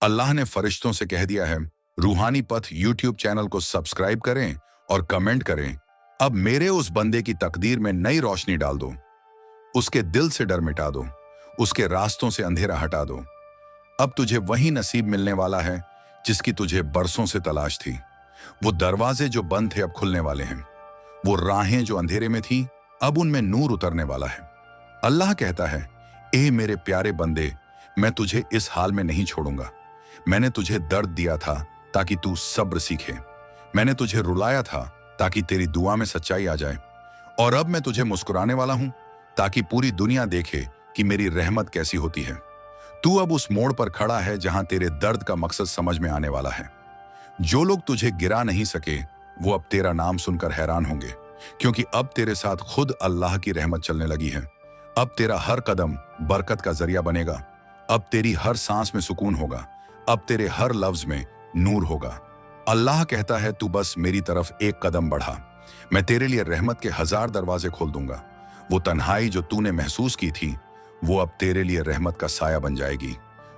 अल्लाह ने फरिश्तों से कह दिया है, रूहानी पथ यूट्यूब चैनल को सब्सक्राइब करें और कमेंट करें। अब मेरे उस बंदे की तकदीर में नई रोशनी डाल दो, उसके दिल से डर मिटा दो, उसके रास्तों से अंधेरा हटा दो। अब तुझे वही नसीब मिलने वाला है जिसकी तुझे बरसों से तलाश थी। वो दरवाजे जो बंद थे अब खुलने वाले हैं, वो राहें जो अंधेरे में थी अब उनमें नूर उतरने वाला है। अल्लाह कहता है, ए मेरे प्यारे बंदे, मैं तुझे इस हाल में नहीं छोड़ूंगा। मैंने तुझे दर्द दिया था ताकि तू सब्र सीखे। मैंने तुझे रुलाया था ताकि तेरी दुआ में सच्चाई आ जाए। और अब मैं तुझे मुस्कुराने वाला हूं ताकि पूरी दुनिया देखे कि मेरी रहमत कैसी होती है। तू अब उस मोड़ पर खड़ा है जहां तेरे दर्द का मकसद समझ में आने वाला है। जो लोग तुझे गिरा नहीं सके वो अब तेरा नाम सुनकर हैरान होंगे, क्योंकि अब तेरे साथ खुद अल्लाह की रहमत चलने लगी है। अब तेरा हर कदम बरकत का जरिया बनेगा। अब तेरी हर सांस में सुकून होगा। अब तेरे हर लफ्ज में नूर होगा। अल्लाह कहता है, तू बस मेरी तरफ एक कदम बढ़ा, मैं तेरे लिए रहमत के 1000 दरवाजे खोल दूंगा। वो तन्हाई जो तूने महसूस की थी वो अब तेरे लिए रहमत का साया बन जाएगी।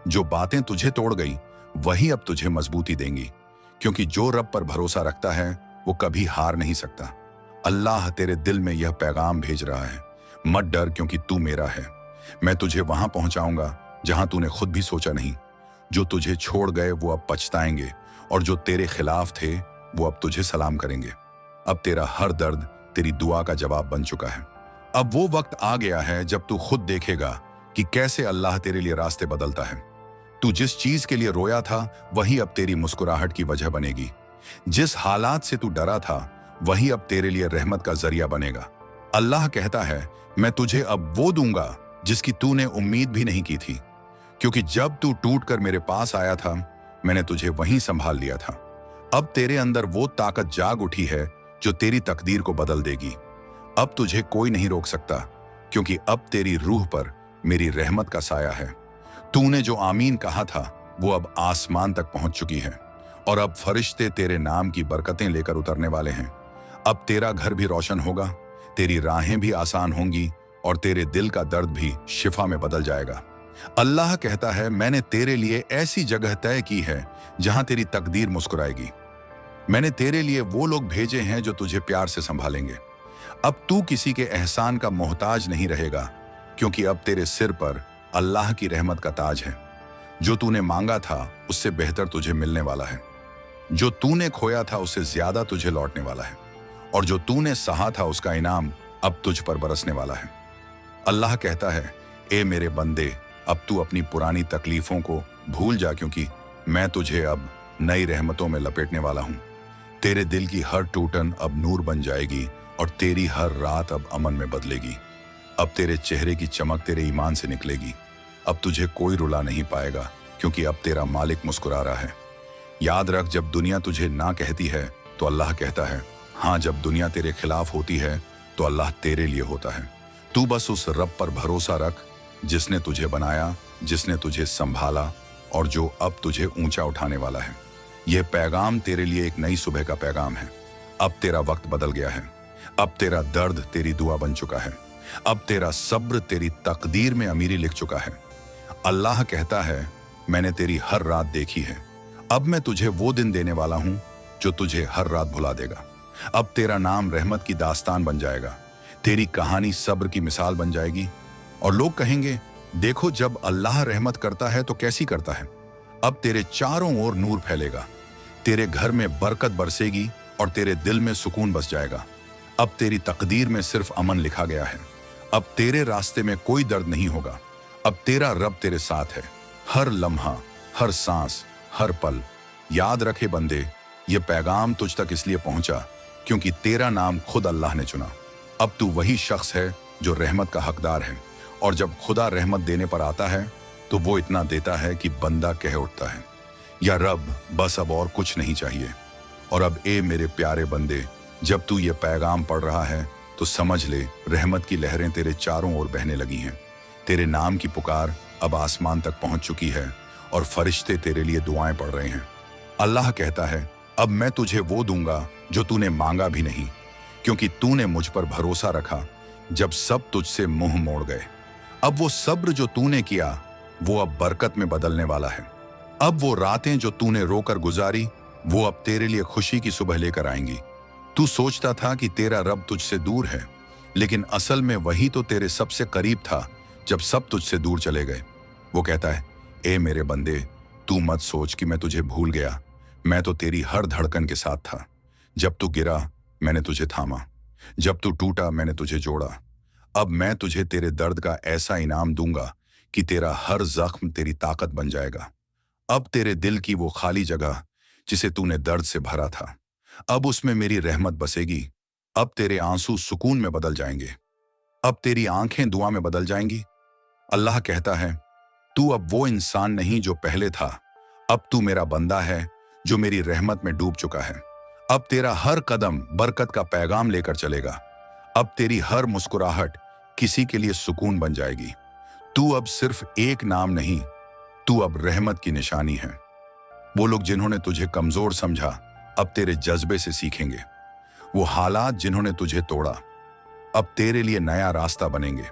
जो बातें तुझे तोड़ गई वही अब तुझे मजबूती देंगी, क्योंकि जो रब पर भरोसा रखता है वो कभी हार नहीं सकता। अल्लाह तेरे दिल में यह पैगाम भेज रहा है, मत डर क्योंकि तू मेरा है। मैं तुझे वहां पहुंचाऊंगा जहां तूने खुद भी सोचा नहीं। जो तुझे छोड़ गए वो अब पछताएंगे, और जो तेरे खिलाफ थे वो अब तुझे सलाम करेंगे। अब तेरा हर दर्द तेरी दुआ का जवाब बन चुका है। अब वो वक्त आ गया है जब तू खुद देखेगा कि कैसे अल्लाह तेरे लिए रास्ते बदलता है। तू जिस चीज के लिए रोया था वही अब तेरी मुस्कुराहट की वजह बनेगी। जिस हालात से तू डरा था वही अब तेरे लिए रहमत का जरिया बनेगा। अल्लाह कहता है, मैं तुझे अब वो दूंगा जिसकी तूने उम्मीद भी नहीं की थी, क्योंकि जब तू टूटकर मेरे पास आया था मैंने तुझे वहीं संभाल लिया था। अब तेरे अंदर वो ताकत जाग उठी है जो तेरी तकदीर को बदल देगी। अब तुझे कोई नहीं रोक सकता, क्योंकि अब तेरी रूह पर मेरी रहमत का साया है। तूने जो आमीन कहा था वो अब आसमान तक पहुंच चुकी है, और अब फरिश्ते तेरे नाम की बरकतें लेकर उतरने वाले हैं। अब तेरा घर भी रोशन होगा, तेरी राहें भी आसान होंगी, और तेरे दिल का दर्द भी शिफा में बदल जाएगा। अल्लाह कहता है, मैंने तेरे लिए ऐसी जगह तय की है जहां तेरी तकदीर मुस्कुराएगी। मैंने तेरे लिए वो लोग भेजे हैं जो तुझे प्यार से संभालेंगे। अब तू किसी के एहसान का मोहताज नहीं रहेगा, क्योंकि अब तेरे सिर पर अल्लाह की रहमत का ताज है। जो तूने मांगा था उससे बेहतर तुझे मिलने वाला है। जो तूने खोया था उससे ज्यादा तुझे लौटने वाला है, और जो तूने सहा था उसका इनाम अब तुझ पर बरसने वाला है। अल्लाह कहता है, ए मेरे बंदे, अब तू अपनी पुरानी तकलीफों को भूल जा, क्योंकि मैं तुझे अब नई रहमतों में लपेटने वाला हूं। तेरे दिल की हर टूटन अब नूर बन जाएगी, और तेरी हर रात अब अमन में बदलेगी। अब तेरे चेहरे की चमक तेरे ईमान से निकलेगी। अब तुझे कोई रुला नहीं पाएगा, क्योंकि अब तेरा मालिक मुस्कुरा रहा है। याद रख, जब दुनिया तुझे ना कहती है तो अल्लाह कहता है हाँ। जब दुनिया तेरे खिलाफ होती है तो अल्लाह तेरे लिए होता है। तू बस उस रब पर भरोसा रख जिसने तुझे बनाया, जिसने तुझे संभाला, और जो अब तुझे ऊंचा उठाने वाला है। यह पैगाम तेरे लिए एक नई सुबह का पैगाम है। अब तेरा वक्त बदल गया है। अब तेरा दर्द तेरी दुआ बन चुका है। अब तेरा सब्र तेरी तकदीर में अमीरी लिख चुका है। अल्लाह कहता है, मैंने तेरी हर रात देखी है। अब मैं तुझे वो दिन देने वाला हूं जो तुझे हर रात भुला देगा। अब तेरा नाम रहमत की दास्तान बन जाएगा। तेरी कहानी सब्र की मिसाल बन जाएगी, और लोग कहेंगे, देखो जब अल्लाह रहमत करता है तो कैसी करता है। अब तेरे चारों ओर नूर फैलेगा, तेरे घर में बरकत बरसेगी, और तेरे दिल में सुकून बस जाएगा। अब तेरी तकदीर में सिर्फ अमन लिखा गया है। अब तेरे रास्ते में कोई दर्द नहीं होगा। अब तेरा रब तेरे साथ है, हर लम्हा, हर सांस, हर पल। याद रखे बंदे, ये पैगाम तुझ तक इसलिए पहुंचा क्योंकि तेरा नाम खुद अल्लाह ने चुना। अब तू वही शख्स है जो रहमत का हकदार है, और जब खुदा रहमत देने पर आता है तो वो इतना देता है कि बंदा कह उठता है, या रब बस अब और कुछ नहीं चाहिए। और अब ए मेरे प्यारे बंदे, जब तू ये पैगाम पढ़ रहा है तो समझ ले, रहमत की लहरें तेरे चारों ओर बहने लगी हैं। तेरे नाम की पुकार अब आसमान तक पहुंच चुकी है, और फरिश्ते तेरे लिए दुआएं पढ़ रहे हैं। अल्लाह कहता है, अब मैं तुझे वो दूंगा जो तूने मांगा भी नहीं, क्योंकि तूने मुझ पर भरोसा रखा जब सब तुझसे मुंह मोड़ गए। अब वो सब्र जो तूने किया वो अब बरकत में बदलने वाला है। अब वो रातें जो तूने रोकर गुजारी, वो अब तेरे लिए खुशी की सुबह लेकर आएंगी। तू सोचता था कि तेरा रब तुझसे दूर है, लेकिन असल में वही तो तेरे सबसे करीब था जब सब तुझसे दूर चले गए। वो कहता है, ए मेरे बंदे, तू मत सोच कि मैं तुझे भूल गया। मैं तो तेरी हर धड़कन के साथ था। जब तू गिरा, मैंने तुझे थामा। जब तू टूटा, मैंने तुझे जोड़ा। अब मैं तुझे तेरे दर्द का ऐसा इनाम दूंगा कि तेरा हर जख्म तेरी ताकत बन जाएगा। अब तेरे दिल की वो खाली जगह जिसे तूने दर्द से भरा था, अब उसमें मेरी रहमत बसेगी। अब तेरे आंसू सुकून में बदल जाएंगे। अब तेरी आंखें दुआ में बदल जाएंगी। अल्लाह कहता है, तू अब वो इंसान नहीं जो पहले था। अब तू मेरा बंदा है जो मेरी रहमत में डूब चुका है। अब तेरा हर कदम बरकत का पैगाम लेकर चलेगा। अब तेरी हर मुस्कुराहट किसी के लिए सुकून बन जाएगी। तू अब सिर्फ एक नाम नहीं, तू अब रहमत की निशानी है। वो लोग जिन्होंने तुझे कमजोर समझा, अब तेरे जज्बे से सीखेंगे। वो हालात जिन्होंने तुझे तोड़ा, अब तेरे लिए नया रास्ता बनेंगे।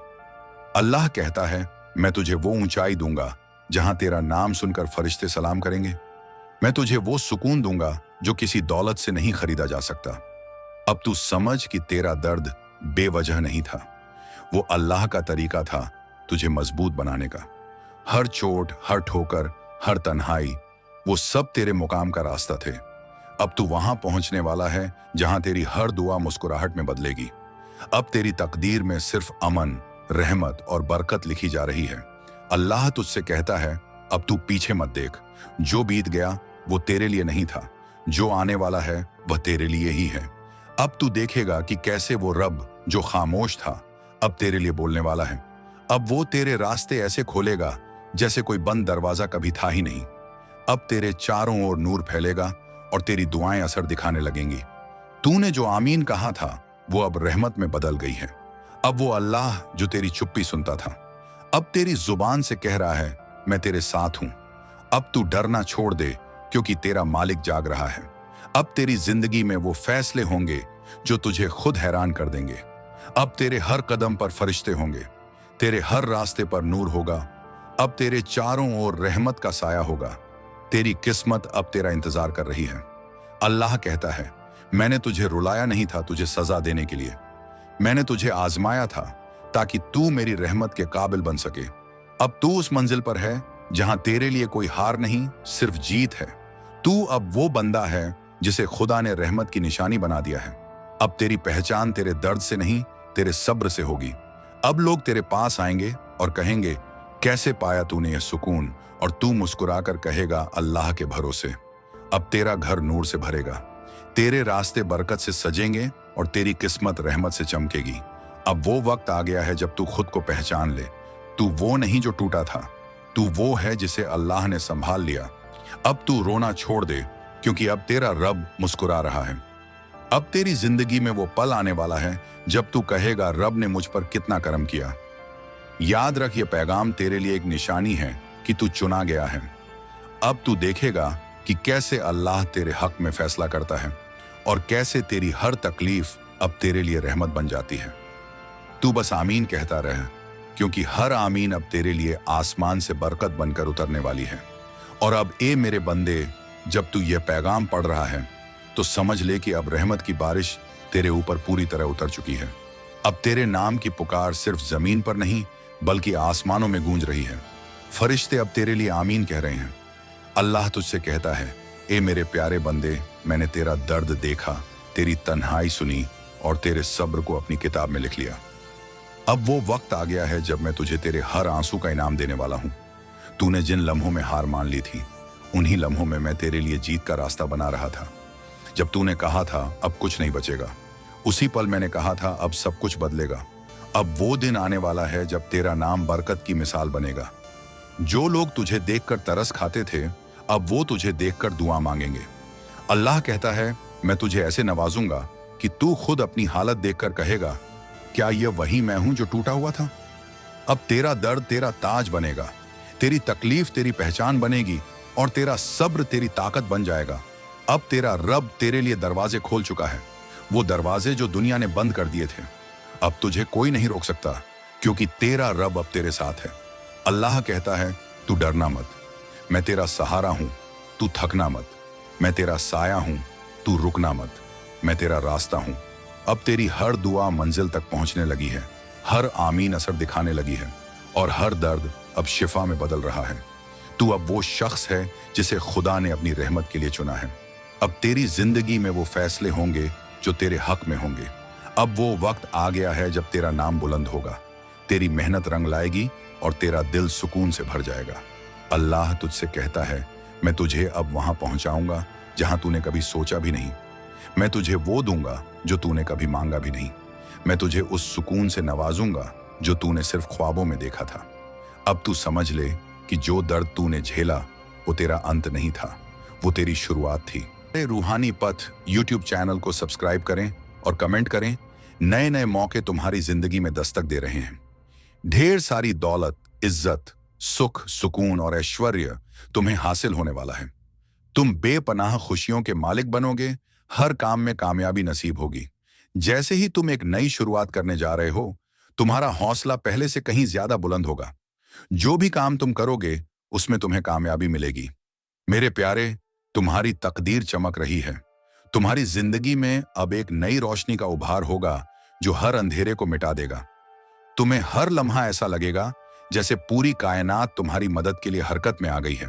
अल्लाह कहता है, मैं तुझे वो ऊंचाई दूंगा जहां तेरा नाम सुनकर फरिश्ते सलाम करेंगे। मैं तुझे वो सुकून दूंगा जो किसी दौलत से नहीं खरीदा जा सकता। अब तू समझ कि तेरा दर्द बेवजह नहीं था। वो अल्लाह का तरीका था तुझे मजबूत बनाने का। हर चोट, हर ठोकर, हर तन्हाई, वो सब तेरे मुकाम का रास्ता थे। अब तू वहां पहुंचने वाला है जहां तेरी हर दुआ मुस्कुराहट में बदलेगी। अब तेरी तकदीर में सिर्फ अमन, रहमत और बरकत लिखी जा रही है। अल्लाह तुझसे कहता है, अब तू पीछे मत देख। जो बीत गया वो तेरे लिए नहीं था, जो आने वाला है वह तेरे लिए ही है। अब तू देखेगा कि कैसे वो रब जो खामोश था, अब तेरे लिए बोलने वाला है। अब वो तेरे रास्ते ऐसे खोलेगा जैसे कोई बंद दरवाजा कभी था ही नहीं। अब तेरे चारों ओर नूर फैलेगा और तेरी दुआएं असर दिखाने लगेंगी। तूने जो आमीन कहा था वो अब रहमत में बदल गई है। अब वो अल्लाह जो तेरी चुप्पी सुनता था, अब तेरी जुबान से कह रहा है, मैं तेरे साथ हूं। अब तू डरना छोड़ दे क्योंकि तेरा मालिक जाग रहा है। अब तेरी जिंदगी में वो फैसले होंगे जो तुझे खुद हैरान कर देंगे। अब तेरे हर कदम पर फरिश्ते होंगे, तेरे हर रास्ते पर नूर होगा। अब तेरे चारों ओर रहमत का साया होगा। तेरी किस्मत अब तेरा इंतजार कर रही है। अल्लाह कहता है, मैंने तुझे रुलाया नहीं था तुझे सजा देने के लिए। मैंने तुझे आजमाया था ताकि तू मेरी रहमत के काबिल बन सके। अब तू उस मंजिल पर है जहां तेरे लिए कोई हार नहीं, सिर्फ जीत है। तू अब वो बंदा है जिसे खुदा ने रहमत की निशानी बना दिया है। अब तेरी पहचान तेरे दर्द से नहीं, तेरे सब्र से होगी। अब लोग तेरे पास आएंगे और कहेंगे, कैसे पाया तूने यह सुकून? और तू मुस्कुराकर कहेगा, अल्लाह के भरोसे। अब तेरा घर नूर से भरेगा, तेरे रास्ते बरकत से सजेंगे और तेरी किस्मत रहमत से चमकेगी। अब वो वक्त आ गया है जब तू खुद को पहचान ले। तू वो नहीं जो टूटा था, तू वो है जिसे अल्लाह ने संभाल लिया। अब तू रोना छोड़ दे क्योंकि अब तेरा रब मुस्कुरा रहा है। अब तेरी जिंदगी में वो पल आने वाला है जब तू कहेगा, रब ने मुझ पर कितना करम किया। याद रख, ये पैगाम तेरे लिए एक निशानी है कि तू चुना गया है। अब तू देखेगा कि कैसे अल्लाह तेरे हक में फैसला करता है और कैसे तेरी हर तकलीफ अब तेरे लिए रहमत बन जाती है। तू बस आमीन कहता रहे, क्योंकि हर आमीन अब तेरे लिए आसमान से बरकत बनकर उतरने वाली है। और अब ए मेरे बंदे, जब तू ये पैगाम पढ़ रहा है तो समझ ले कि अब रहमत की बारिश तेरे ऊपर पूरी तरह उतर चुकी है। अब तेरे नाम की पुकार सिर्फ जमीन पर नहीं बल्कि आसमानों में गूंज रही है। फरिश्ते अब तेरे लिए आमीन कह रहे हैं। अल्लाह तुझसे कहता है, ए मेरे प्यारे बंदे, मैंने तेरा दर्द देखा, तेरी तन्हाई सुनी और तेरे सब्र को अपनी किताब में लिख लिया। अब वो वक्त आ गया है जब मैं तुझे तेरे हर आंसू का इनाम देने वाला हूं। तूने जिन लम्हों में हार मान ली थी, उन्हीं लम्हों में मैं तेरे लिए जीत का रास्ता बना रहा था। जब तूने कहा था अब कुछ नहीं बचेगा, उसी पल मैंने कहा था अब सब कुछ बदलेगा। अब वो दिन आने वाला है जब तेरा नाम बरकत की मिसाल बनेगा। जो लोग तुझे देखकर तरस खाते थे, अब वो तुझे देखकर दुआ मांगेंगे। अल्लाह कहता है, मैं तुझे ऐसे नवाजूंगा कि तू खुद अपनी हालत देखकर कहेगा, क्या यह वही मैं हूं जो टूटा हुआ था? अब तेरा दर्द तेरा ताज बनेगा, तेरी तकलीफ तेरी पहचान बनेगी और तेरा सब्र तेरी ताकत बन जाएगा। अब तेरा रब तेरे लिए दरवाजे खोल चुका है, वो दरवाजे जो दुनिया ने बंद कर दिए थे। अब तुझे कोई नहीं रोक सकता क्योंकि तेरा रब अब तेरे साथ है। अल्लाह कहता है, तू डरना मत, मैं तेरा सहारा हूं, तू थकना मत। मैं तेरा साया हूं, तू रुकना मत। मैं तेरा रास्ता हूं। अब तेरी हर दुआ मंजिल तक पहुंचने लगी है, हर आमीन असर दिखाने लगी है और हर दर्द अब शिफा में बदल रहा है। तू अब वो शख्स है जिसे खुदा ने अपनी रहमत के लिए चुना है। अब तेरी जिंदगी में वो फैसले होंगे जो तेरे हक में होंगे। अब वो वक्त आ गया है जब तेरा नाम बुलंद होगा, तेरी मेहनत रंग लाएगी और तेरा दिल सुकून से भर जाएगा। अल्लाह तुझसे कहता है, मैं तुझे अब वहां पहुंचाऊंगा जहां तूने कभी सोचा भी नहीं। मैं तुझे वो दूंगा जो तूने कभी मांगा भी नहीं। मैं तुझे उस सुकून से नवाजूंगा जो तूने सिर्फ ख्वाबों में देखा था। अब तू समझ ले कि जो दर्द तूने झेला वो तेरा अंत नहीं था, वो तेरी शुरुआत थी। रूहानी पथ यूट्यूब चैनल को सब्सक्राइब करें और कमेंट करें। नए नए मौके तुम्हारी जिंदगी में दस्तक दे रहे हैं। ढेर सारी दौलत, इज्जत, सुख, सुकून और ऐश्वर्य तुम्हें हासिल होने वाला है। तुम बेपनाह खुशियों के मालिक बनोगे, हर काम में कामयाबी नसीब होगी। जैसे ही तुम एक नई शुरुआत करने जा रहे हो, तुम्हारा हौसला पहले से कहीं ज्यादा बुलंद होगा। जो भी काम तुम करोगे उसमें तुम्हें कामयाबी मिलेगी। मेरे प्यारे, तुम्हारी तकदीर चमक रही है। तुम्हारी जिंदगी में अब एक नई रोशनी का उभार होगा जो हर अंधेरे को मिटा देगा। तुम्हें हर लम्हा ऐसा लगेगा जैसे पूरी कायनात तुम्हारी मदद के लिए हरकत में आ गई है।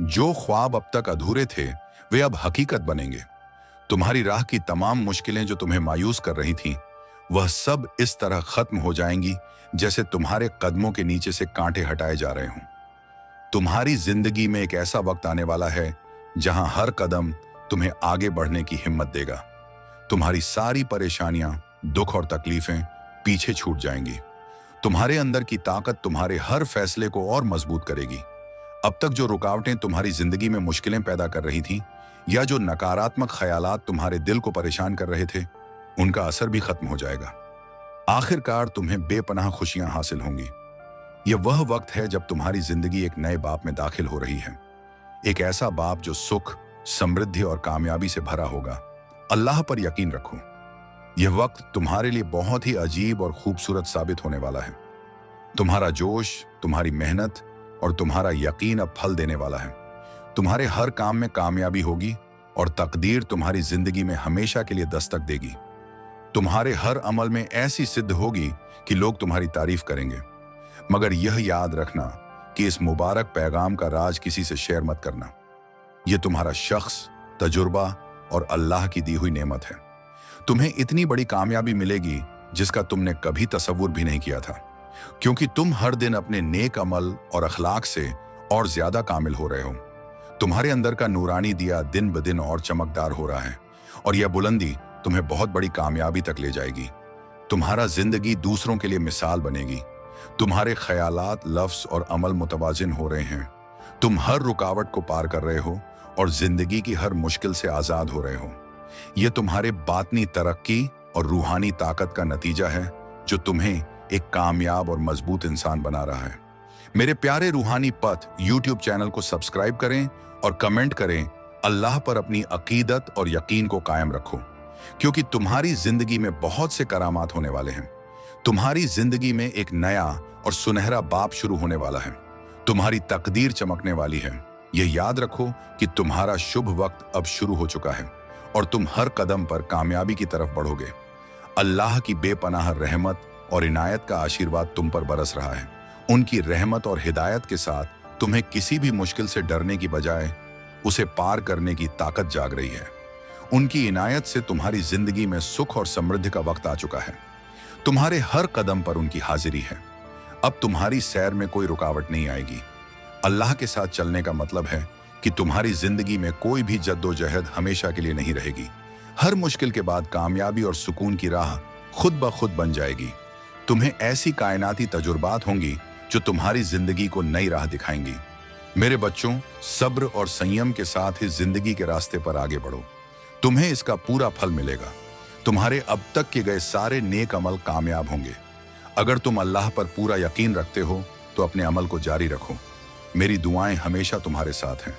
जो ख्वाब अब तक अधूरे थे वे अब हकीकत बनेंगे। तुम्हारी राह की तमाम मुश्किलें जो तुम्हें मायूस कर रही थीं, वह सब इस तरह खत्म हो जाएंगी जैसे तुम्हारे कदमों के नीचे से कांटे हटाए जा रहे हों। तुम्हारी जिंदगी में एक ऐसा वक्त आने वाला है जहां हर कदम तुम्हें आगे बढ़ने की हिम्मत देगा। तुम्हारी सारी परेशानियां, दुख और तकलीफें पीछे छूट जाएंगी। तुम्हारे अंदर की ताकत तुम्हारे हर फैसले को और मजबूत करेगी। अब तक जो रुकावटें तुम्हारी जिंदगी में मुश्किलें पैदा कर रही थीं या जो नकारात्मक ख्यालात तुम्हारे दिल को परेशान कर रहे थे, उनका असर भी खत्म हो जाएगा। आखिरकार तुम्हें बेपनाह खुशियां हासिल होंगी। यह वह वक्त है जब तुम्हारी जिंदगी एक नए बाप में दाखिल हो रही है। एक ऐसा बाप जो सुख, समृद्धि और कामयाबी से भरा होगा। अल्लाह पर यकीन रखो, यह वक्त तुम्हारे लिए बहुत ही अजीब और खूबसूरत साबित होने वाला है। तुम्हारा जोश, तुम्हारी मेहनत और तुम्हारा यकीन अब फल देने वाला है। तुम्हारे हर काम में कामयाबी होगी और तकदीर तुम्हारी जिंदगी में हमेशा के लिए दस्तक देगी। तुम्हारे हर अमल में ऐसी सिद्ध होगी कि लोग तुम्हारी तारीफ करेंगे। मगर यह याद रखना कि इस मुबारक पैगाम का राज किसी से शेयर मत करना। यह तुम्हारा शख्स, तजुर्बा और अल्लाह की दी हुई नेमत है। तुम्हें इतनी बड़ी कामयाबी मिलेगी जिसका तुमने कभी तसव्वुर भी नहीं किया था, क्योंकि तुम हर दिन अपने नेक अमल और अखलाक से और ज्यादा कामिल हो रहे हो। तुम्हारे अंदर का नूरानी दिया दिन ब दिन और चमकदार हो रहा है और यह बुलंदी तुम्हें बहुत बड़ी कामयाबी तक ले जाएगी। तुम्हारा जिंदगी दूसरों के लिए मिसाल बनेगी। तुम्हारे ख्यालात, लफ्ज और अमल मुतवाजिन हो रहे हैं। तुम हर रुकावट को पार कर रहे हो और जिंदगी की हर मुश्किल से आजाद हो रहे हो। यह तुम्हारे बातनी तरक्की और रूहानी ताकत का नतीजा है जो तुम्हें एक कामयाब और मजबूत इंसान बना रहा है। मेरे प्यारे रूहानी पथ यूट्यूब चैनल को सब्सक्राइब करें और कमेंट करें। अल्लाह पर अपनी अकीदत और यकीन को कायम रखो, क्योंकि तुम्हारी जिंदगी में बहुत से करामात होने वाले हैं। तुम्हारी जिंदगी में एक नया और सुनहरा बाब शुरू होने वाला है। तुम्हारी तकदीर चमकने वाली है। यह याद रखो कि तुम्हारा शुभ वक्त अब शुरू हो चुका है और तुम हर कदम पर कामयाबी की तरफ बढ़ोगे। अल्लाह की बेपनाह रहमत और इनायत का आशीर्वाद तुम पर बरस रहा है। उनकी रहमत और हिदायत के साथ तुम्हें किसी भी मुश्किल से डरने की बजाय उसे पार करने की ताकत जाग रही है। उनकी इनायत से तुम्हारी जिंदगी में सुख और समृद्धि का वक्त आ चुका है। तुम्हारे हर कदम पर उनकी हाजिरी है। अब तुम्हारी सैर में कोई रुकावट नहीं आएगी। अल्लाह के साथ चलने का मतलब है कि तुम्हारी जिंदगी में कोई भी जद्दोजहद हमेशा के लिए नहीं रहेगी। हर मुश्किल के बाद कामयाबी और सुकून की राह खुद ब खुद बन जाएगी। तुम्हें ऐसी कायनाती तजुर्बात होंगी जो तुम्हारी जिंदगी को नई राह दिखाएंगी। मेरे बच्चों, सब्र और संयम के साथ ही जिंदगी के रास्ते पर आगे बढ़ो। तुम्हें इसका पूरा फल मिलेगा। तुम्हारे अब तक किए गए सारे नेक अमल कामयाब होंगे। अगर तुम अल्लाह पर पूरा यकीन रखते हो तो अपने अमल को जारी रखो। मेरी दुआएं हमेशा तुम्हारे साथ हैं।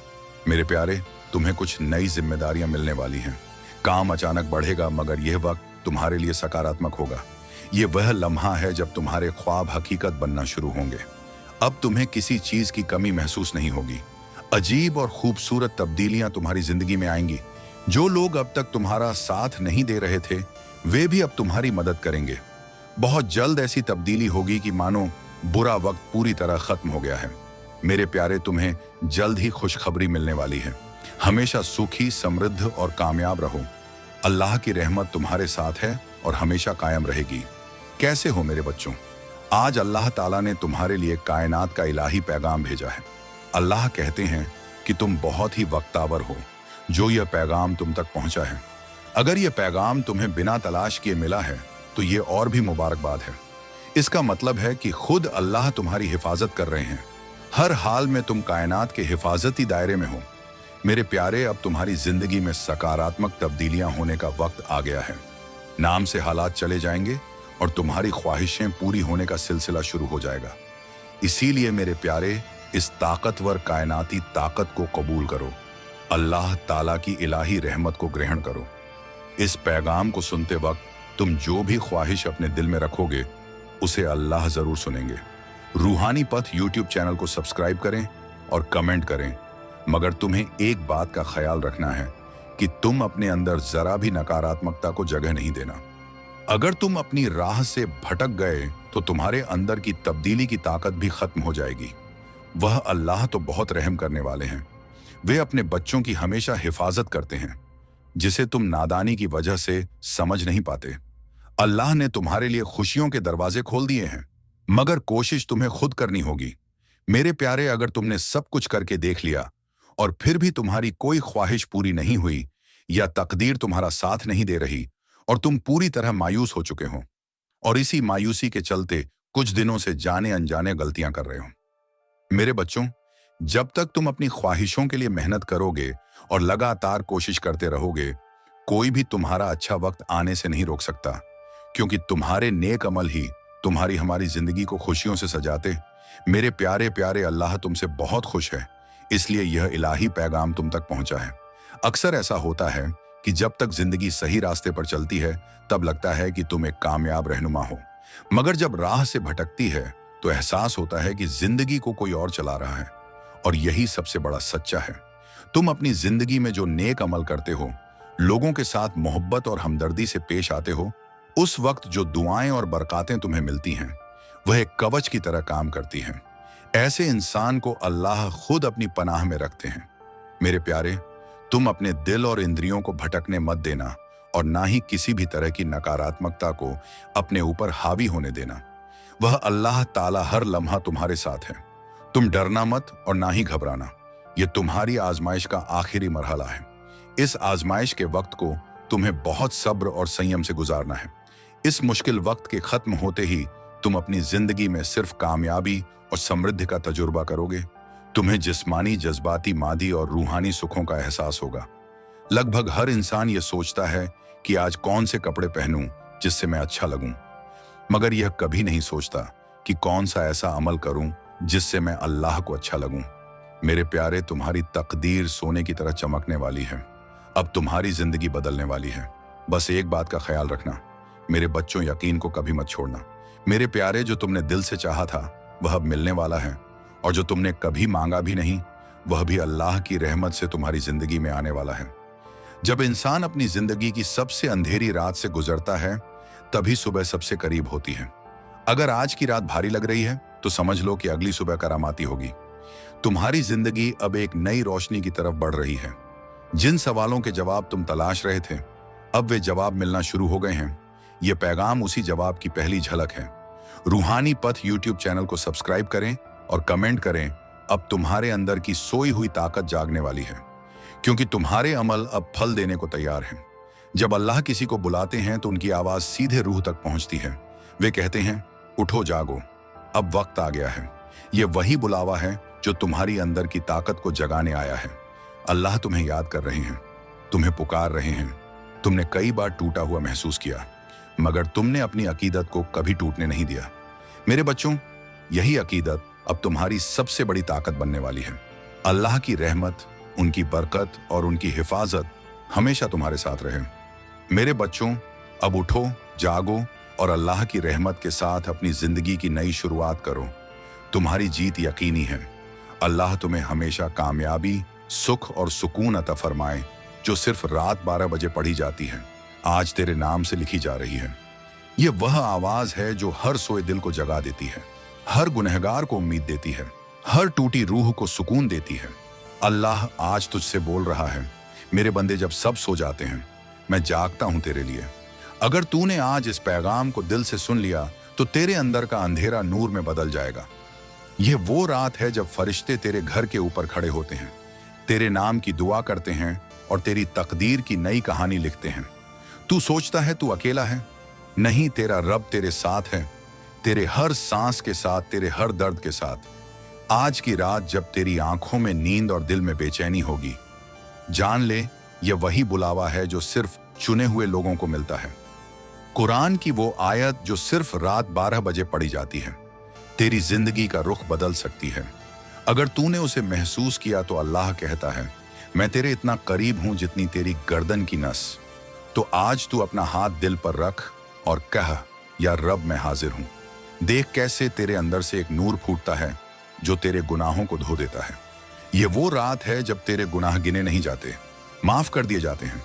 मेरे प्यारे, तुम्हें कुछ नई जिम्मेदारियां मिलने वाली हैं। काम अचानक बढ़ेगा, मगर यह वक्त तुम्हारे लिए सकारात्मक होगा। ये वह लम्हा है जब तुम्हारे ख्वाब हकीकत बनना शुरू होंगे। अब तुम्हें किसी चीज की कमी महसूस नहीं होगी। अजीब और खूबसूरत तब्दीलियां तुम्हारी जिंदगी में आएंगी। जो लोग अब तक तुम्हारा साथ नहीं दे रहे थे, वे भी अब तुम्हारी मदद करेंगे। बहुत जल्द ऐसी तब्दीली होगी कि मानो बुरा वक्त पूरी तरह खत्म हो गया है। मेरे प्यारे, तुम्हें जल्द ही खुशखबरी मिलने वाली है। हमेशा सुखी, समृद्ध और कामयाब रहो। अल्लाह की रहमत तुम्हारे साथ है और हमेशा कायम रहेगी। कैसे हो मेरे बच्चों? आज अल्लाह ताला ने तुम्हारे लिए कायनात का इलाही पैगाम भेजा है। अल्लाह कहते हैं कि तुम बहुत ही वक्तावर हो जो यह पैगाम तुम तक पहुंचा है। अगर यह पैगाम तुम्हें बिना तलाश किए मिला है तो ये और भी मुबारकबाद है। इसका मतलब है कि खुद अल्लाह तुम्हारी हिफाजत कर रहे हैं। हर हाल में तुम कायनात के हिफाजती दायरे में हो। मेरे प्यारे, अब तुम्हारी जिंदगी में सकारात्मक तब्दीलियां होने का वक्त आ गया है। नाम से हालात चले जाएंगे और तुम्हारी ख्वाहिशें पूरी होने का सिलसिला शुरू हो जाएगा। इसीलिए मेरे प्यारे, इस ताकतवर कायनाती ताकत को कबूल करो। अल्लाह ताला की इलाही रहमत को ग्रहण करो। इस पैगाम को सुनते वक्त तुम जो भी ख्वाहिश अपने दिल में रखोगे उसे अल्लाह जरूर सुनेंगे। रूहानी पथ यूट्यूब चैनल को सब्सक्राइब करें और कमेंट करें, मगर तुम्हें एक बात का ख्याल रखना है कि तुम अपने अंदर जरा भी नकारात्मकता को जगह नहीं देना। अगर तुम अपनी राह से भटक गए तो तुम्हारे अंदर की तब्दीली की ताकत भी खत्म हो जाएगी। वह अल्लाह तो बहुत रहम करने वाले हैं। वे अपने बच्चों की हमेशा हिफाजत करते हैं, जिसे तुम नादानी की वजह से समझ नहीं पाते। अल्लाह ने तुम्हारे लिए खुशियों के दरवाजे खोल दिए हैं, मगर कोशिश तुम्हें खुद करनी होगी। मेरे प्यारे, अगर तुमने सब कुछ करके देख लिया और फिर भी तुम्हारी कोई ख्वाहिश पूरी नहीं हुई या तकदीर तुम्हारा साथ नहीं दे रही और तुम पूरी तरह मायूस हो चुके हो और इसी मायूसी के चलते कुछ दिनों से जाने अनजाने गलतियां कर रहे हो, मेरे बच्चों, जब तक तुम अपनी ख्वाहिशों के लिए मेहनत करोगे और लगातार कोशिश करते रहोगे, कोई भी तुम्हारा अच्छा वक्त आने से नहीं रोक सकता, क्योंकि तुम्हारे नेक अमल ही तुम्हारी हमारी जिंदगी को खुशियों से सजाते। मेरे प्यारे प्यारे, अल्लाह तुमसे बहुत खुश है, इसलिए यह इलाही पैगाम तुम तक पहुंचा है। अक्सर ऐसा होता है कि जब तक जिंदगी सही रास्ते पर चलती है तब लगता है कि तुम एक कामयाब रहनुमा हो, मगर जब राह से भटकती है तो एहसास होता है कि जिंदगी को कोई और चला रहा है। और यही सबसे बड़ा सच्चा है। तुम अपनी जिंदगी में जो नेक अमल करते हो, लोगों के साथ मोहब्बत और हमदर्दी से पेश आते हो, उस वक्त जो दुआएं और बरकातें तुम्हें मिलती हैं वह एक कवच की तरह काम करती हैं। ऐसे इंसान को अल्लाह खुद अपनी पनाह में रखते हैं। मेरे प्यारे, तुम अपने दिल और इंद्रियों को भटकने मत देना और ना ही किसी भी तरह की नकारात्मकता को अपने ऊपर हावी होने देना। वह अल्लाह ताला हर लम्हा तुम्हारे साथ है। तुम डरना मत और ना ही घबराना। यह तुम्हारी आजमाइश का आखिरी मरहला है। इस आजमाइश के वक्त को तुम्हें बहुत सब्र और संयम से गुजारना है। इस मुश्किल वक्त के खत्म होते ही तुम अपनी जिंदगी में सिर्फ कामयाबी और समृद्धि का तजुर्बा करोगे। तुम्हें जिस्मानी, जज्बाती, मादी और रूहानी सुखों का एहसास होगा। लगभग हर इंसान ये सोचता है कि आज कौन से कपड़े पहनूं जिससे मैं अच्छा लगूं, मगर यह कभी नहीं सोचता कि कौन सा ऐसा अमल करूं जिससे मैं अल्लाह को अच्छा लगूं। मेरे प्यारे, तुम्हारी तकदीर सोने की तरह चमकने वाली है। अब तुम्हारी जिंदगी बदलने वाली है। बस एक बात का ख्याल रखना, मेरे बच्चों, यकीन को कभी मत छोड़ना। मेरे प्यारे, जो तुमने दिल से चाहा था वह अब मिलने वाला है, और जो तुमने कभी मांगा भी नहीं वह भी अल्लाह की रहमत से तुम्हारी जिंदगी में आने वाला है। जब इंसान अपनी जिंदगी की सबसे अंधेरी रात से गुजरता है तभी सुबह सबसे करीब होती है। अगर आज की रात भारी लग रही है तो समझ लो कि अगली सुबह करामाती होगी। तुम्हारी जिंदगी अब एक नई रोशनी की तरफ बढ़ रही है। जिन सवालों के जवाब तुम तलाश रहे थे, अब वे जवाब मिलना शुरू हो गए हैं। ये पैगाम उसी जवाब की पहली झलक है। रूहानी पथ यूट्यूब चैनल को सब्सक्राइब करें और कमेंट करें। अब तुम्हारे अंदर की सोई हुई ताकत जागने वाली है, क्योंकि तुम्हारे अमल अब फल देने को तैयार हैं। जब अल्लाह किसी को बुलाते हैं तो उनकी आवाज सीधे रूह तक पहुंचती है। वे कहते हैं, उठो, जागो, अब वक्त आ गया है। ये वही बुलावा है जो तुम्हारी अंदर की ताकत को जगाने आया है। अल्लाह तुम्हें याद कर रहे हैं, तुम्हें पुकार रहे हैं। तुमने कई बार टूटा हुआ महसूस किया, मगर तुमने अपनी अकीदत को कभी टूटने नहीं दिया। मेरे बच्चों, यही अकीदत अब तुम्हारी सबसे बड़ी ताकत बनने वाली है। अल्लाह की रहमत, उनकी बरकत और उनकी हिफाजत हमेशा तुम्हारे साथ रहे। मेरे बच्चों, अब उठो, जागो और अल्लाह की रहमत के साथ अपनी जिंदगी की नई शुरुआत करो। तुम्हारी जीत यकीनी है। अल्लाह तुम्हें हमेशा कामयाबी, सुख और सुकून अता फरमाए जो सिर्फ रात 12 बजे पढ़ी जाती है, आज तेरे नाम से लिखी जा रही है। ये वह आवाज है जो हर सोए दिल को जगा देती है, हर गुनहगार को उम्मीद देती है, हर टूटी रूह को सुकून देती है। अल्लाह आज तुझसे बोल रहा है, मेरे बंदे जब सब सो जाते हैं मैं जागता हूं तेरे लिए। अगर तूने आज इस पैगाम को दिल से सुन लिया तो तेरे अंदर का अंधेरा नूर में बदल जाएगा। यह वो रात है जब फरिश्ते तेरे घर के ऊपर खड़े होते हैं, तेरे नाम की दुआ करते हैं और तेरी तकदीर की नई कहानी लिखते हैं। तू सोचता है तू अकेला है, नहीं, तेरा रब तेरे साथ है, तेरे हर सांस के साथ, तेरे हर दर्द के साथ। आज की रात जब तेरी आंखों में नींद और दिल में बेचैनी होगी, जान ले यह वही बुलावा है जो सिर्फ चुने हुए लोगों को मिलता है। कुरान की वो आयत जो सिर्फ रात 12 बजे पढ़ी जाती है, तेरी जिंदगी का रुख बदल सकती है। अगर तूने उसे महसूस किया तो अल्लाह कहता है, मैं तेरे इतना करीब हूं जितनी तेरी गर्दन की नस। तो आज तू अपना हाथ दिल पर रख और कह, या रब मैं हाजिर हूं। देख कैसे तेरे अंदर से एक नूर फूटता है जो तेरे गुनाहों को धो देता है। ये वो रात है जब तेरे गुनाह गिने नहीं जाते, माफ कर दिए जाते हैं।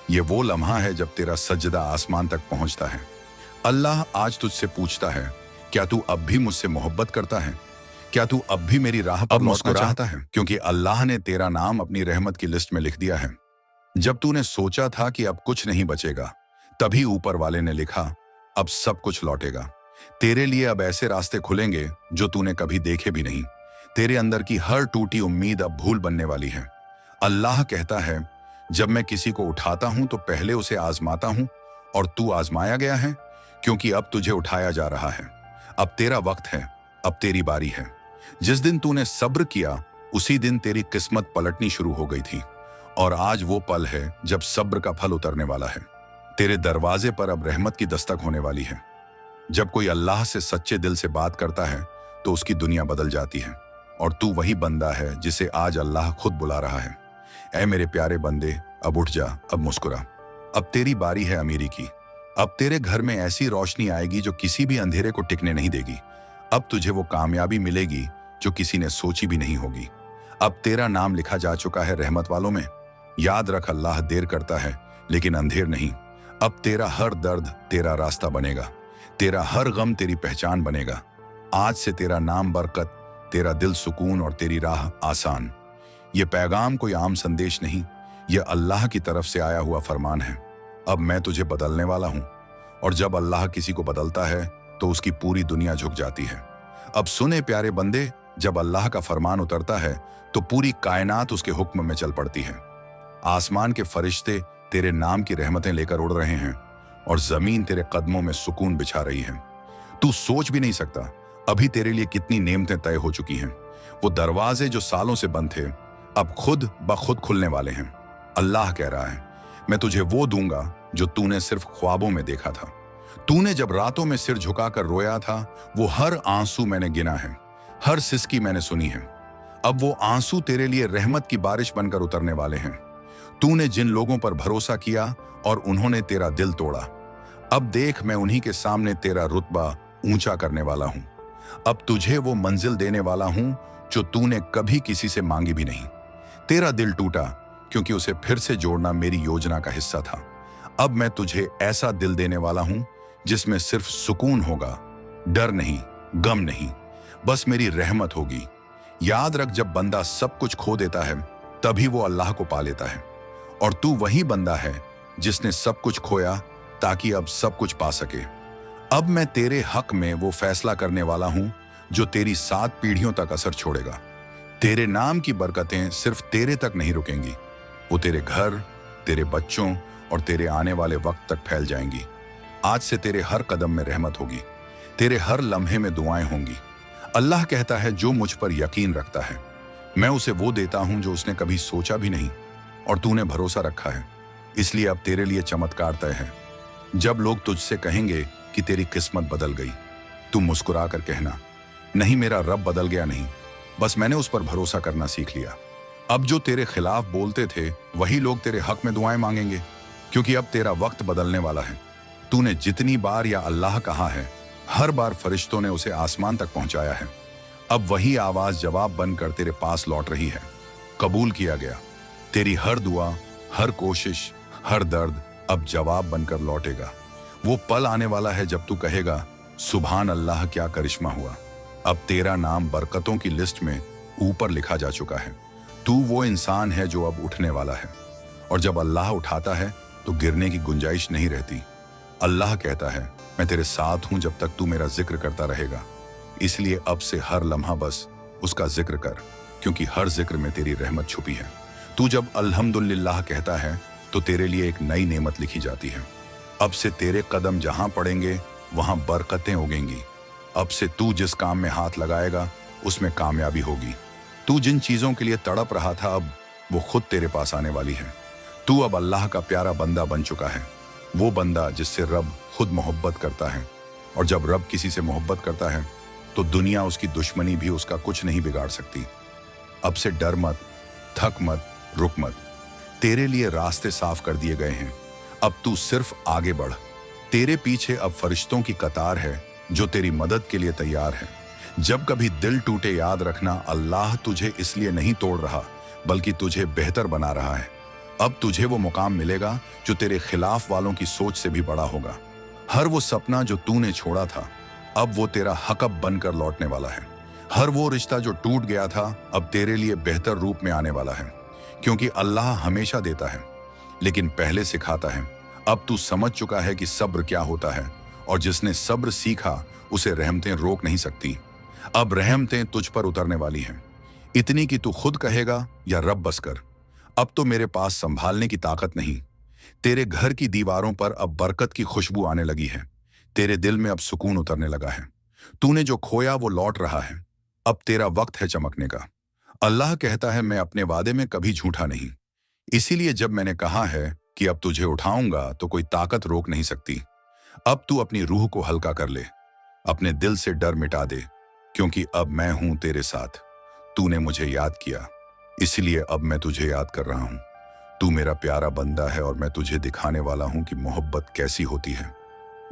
ये वो लम्हा है जब तेरा सजदा आसमान तक पहुंचता है। अल्लाह आज तुझसे पूछता है, क्या तू अब भी मुझसे मोहब्बत करता है? क्या तू अब भी मेरी राह पर लौटना चाहता है? क्योंकि अल्लाह ने तेरा नाम अपनी रहमत की लिस्ट में लिख दिया है। जब तूने सोचा था कि अब कुछ नहीं बचेगा, तभी ऊपर वाले ने लिखा, अब सब कुछ लौटेगा। तेरे लिए अब ऐसे रास्ते खुलेंगे जो तूने कभी देखे भी नहीं। तेरे अंदर की हर टूटी उम्मीद अब भूल बनने वाली है। अल्लाह कहता है, जब मैं किसी को उठाता हूं तो पहले उसे आजमाता हूं, और तू आजमाया गया है क्योंकि अब तुझे उठाया जा रहा है। अब तेरा वक्त है, अब तेरी बारी है। जिस दिन तूने सब्र किया उसी दिन तेरी किस्मत पलटनी शुरू हो गई थी, और आज वो पल है जब सब्र का फल उतरने वाला है। तेरे दरवाजे पर अब रहमत की दस्तक होने वाली है। जब कोई अल्लाह से सच्चे दिल से बात करता है तो उसकी दुनिया बदल जाती है, और तू वही बंदा है जिसे आज अल्लाह खुद बुला रहा है। ऐ मेरे प्यारे बंदे, अब उठ जा, अब मुस्कुरा। अब तेरी बारी है अमीरी की। अब तेरे घर में ऐसी रोशनी आएगी जो किसी भी अंधेरे को टिकने नहीं देगी। अब तुझे वो कामयाबी मिलेगी जो किसी ने सोची भी नहीं होगी। अब तेरा नाम लिखा जा चुका है रहमत वालों में। याद रख, अल्लाह देर करता है लेकिन अंधेर नहीं। अब तेरा हर दर्द तेरा रास्ता बनेगा, तेरा हर गम तेरी पहचान बनेगा। आज से तेरा नाम बरकत, तेरा दिल सुकून और तेरी राह आसान। ये पैगाम कोई आम संदेश नहीं, यह अल्लाह की तरफ से आया हुआ फरमान है। अब मैं तुझे बदलने वाला हूं, और जब अल्लाह किसी को बदलता है तो उसकी पूरी दुनिया झुक जाती है। अब सुने प्यारे बंदे, जब अल्लाह का फरमान उतरता है तो पूरी कायनात उसके हुक्म में चल पड़ती है। आसमान के फरिश्ते तेरे नाम की रहमतें लेकर उड़ रहे हैं, और जमीन तेरे कदमों में सुकून बिछा रही है। तू सोच भी नहीं सकता अभी तेरे लिए कितनी नेमतें तय हो चुकी हैं। वो दरवाजे जो सालों से बंद थे अब खुद ब खुद खुलने वाले हैं। अल्लाह कह रहा है, मैं तुझे वो दूंगा जो तूने सिर्फ ख्वाबों में देखा था। तूने जब रातों में सिर झुकाकर रोया था, वो हर आंसू मैंने गिना है, हर सिसकी मैंने सुनी है। अब वो आंसू तेरे लिए रहमत की बारिश बनकर उतरने वाले हैं। तूने जिन लोगों पर भरोसा किया और उन्होंने तेरा दिल तोड़ा, अब देख मैं उन्हीं के सामने तेरा रुतबा ऊंचा करने वाला हूं। अब तुझे वो मंजिल देने वाला हूं जो तूने कभी किसी से मांगी भी नहीं। तेरा दिल टूटा क्योंकि उसे फिर से जोड़ना मेरी योजना का हिस्सा था। अब मैं तुझे ऐसा दिल देने वाला हूं जिसमें सिर्फ सुकून होगा, डर नहीं, गम नहीं, बस मेरी रहमत होगी। याद रख, जब बंदा सब कुछ खो देता है तभी वो अल्लाह को पा लेता है, और तू वही बंदा है जिसने सब कुछ खोया ताकि अब सब कुछ पा सके। अब मैं तेरे हक में वो फैसला करने वाला हूं जो तेरी 7 पीढ़ियों तक असर छोड़ेगा। तेरे नाम की बरकतें सिर्फ तेरे तक नहीं रुकेंगी, वो तेरे घर, तेरे बच्चों और तेरे आने वाले वक्त तक फैल जाएंगी। आज से तेरे हर कदम में रहमत होगी, तेरे हर लम्हे में दुआएं होंगी। अल्लाह कहता है, जो मुझ पर यकीन रखता है मैं उसे वो देता हूं जो उसने कभी सोचा भी नहीं, और तूने भरोसा रखा है, इसलिए अब तेरे लिए चमत्कार तय है। जब लोग तुझसे कहेंगे कि तेरी किस्मत बदल गई, तू मुस्कुरा कर कहना, नहीं, मेरा रब बदल गया नहीं, बस मैंने उस पर भरोसा करना सीख लिया। अब जो तेरे खिलाफ बोलते थे वही लोग तेरे हक में दुआएं मांगेंगे, क्योंकि अब तेरा वक्त बदलने वाला है। तूने जितनी बार या अल्लाह कहा है, हर बार फरिश्तों ने उसे आसमान तक पहुंचाया है। अब वही आवाज जवाब बनकर तेरे पास लौट रही है। कबूल किया गया। तेरी हर दुआ, हर कोशिश, हर दर्द अब जवाब बनकर लौटेगा। वो पल आने वाला है जब तू कहेगा, सुभान अल्लाह, क्या करिश्मा हुआ। अब तेरा नाम बरकतों की लिस्ट में ऊपर लिखा जा चुका है। तू वो इंसान है जो अब उठने वाला है, और जब अल्लाह उठाता है तो गिरने की गुंजाइश नहीं रहती। अल्लाह कहता है, मैं तेरे साथ हूं जब तक तू मेरा जिक्र करता रहेगा। इसलिए अब से हर लम्हा बस उसका जिक्र कर, क्योंकि हर जिक्र में तेरी रहमत छुपी है। तू जब अल्हम्दुलिल्लाह कहता है तो तेरे लिए एक नई नेमत लिखी जाती है। अब से तेरे कदम जहां पड़ेंगे वहां बरकतें उगेंगी। अब से तू जिस काम में हाथ लगाएगा उसमें कामयाबी होगी। तू जिन चीजों के लिए तड़प रहा था अब वो खुद तेरे पास आने वाली है। तू अब अल्लाह का प्यारा बंदा बन चुका है, वो बंदा जिससे रब खुद मोहब्बत करता है। और जब रब किसी से मोहब्बत करता है तो दुनिया, उसकी दुश्मनी भी उसका कुछ नहीं बिगाड़ सकती। अब से डर मत, थक मत, रुक मत। तेरे लिए रास्ते साफ कर दिए गए हैं। अब तू सिर्फ आगे बढ़। तेरे पीछे अब फरिश्तों की कतार है जो तेरी मदद के लिए तैयार है। जब कभी दिल टूटे याद रखना, अल्लाह तुझे इसलिए नहीं तोड़ रहा बल्कि तुझे बेहतर बना रहा है। अब तुझे वो मुकाम मिलेगा जो तेरे खिलाफ वालों की सोच से भी बड़ा होगा। हर वो सपना जो तूने छोड़ा था अब वो तेरा हकब बनकर लौटने वाला है। हर वो रिश्ता जो टूट गया था अब तेरे लिए बेहतर रूप में आने वाला है, क्योंकि अल्लाह हमेशा देता है लेकिन पहले सिखाता है। अब तू समझ चुका है कि सब्र क्या होता है, और जिसने सब्र सीखा उसे रहमतें रोक नहीं सकती। अब रहमतें तुझ पर उतरने वाली हैं, इतनी कि तू खुद कहेगा, या रब बस कर। अब तो मेरे पास संभालने की ताकत नहीं। तेरे घर की दीवारों पर अब बरकत की खुशबू आने लगी है। तेरे दिल में अब सुकून उतरने लगा है। तूने जो खोया वो लौट रहा है। अब तेरा वक्त है चमकने का। अल्लाह कहता है, मैं अपने वादे में कभी झूठा नहीं। इसीलिए जब मैंने कहा है कि अब तुझे उठाऊंगा तो कोई ताकत रोक नहीं सकती। अब तू अपनी रूह को हल्का कर ले, अपने दिल से डर मिटा दे, क्योंकि अब मैं हूं तेरे साथ। तूने मुझे याद किया, इसलिए अब मैं तुझे याद कर रहा हूं। तू मेरा प्यारा बंदा है और मैं तुझे दिखाने वाला हूं कि मोहब्बत कैसी होती है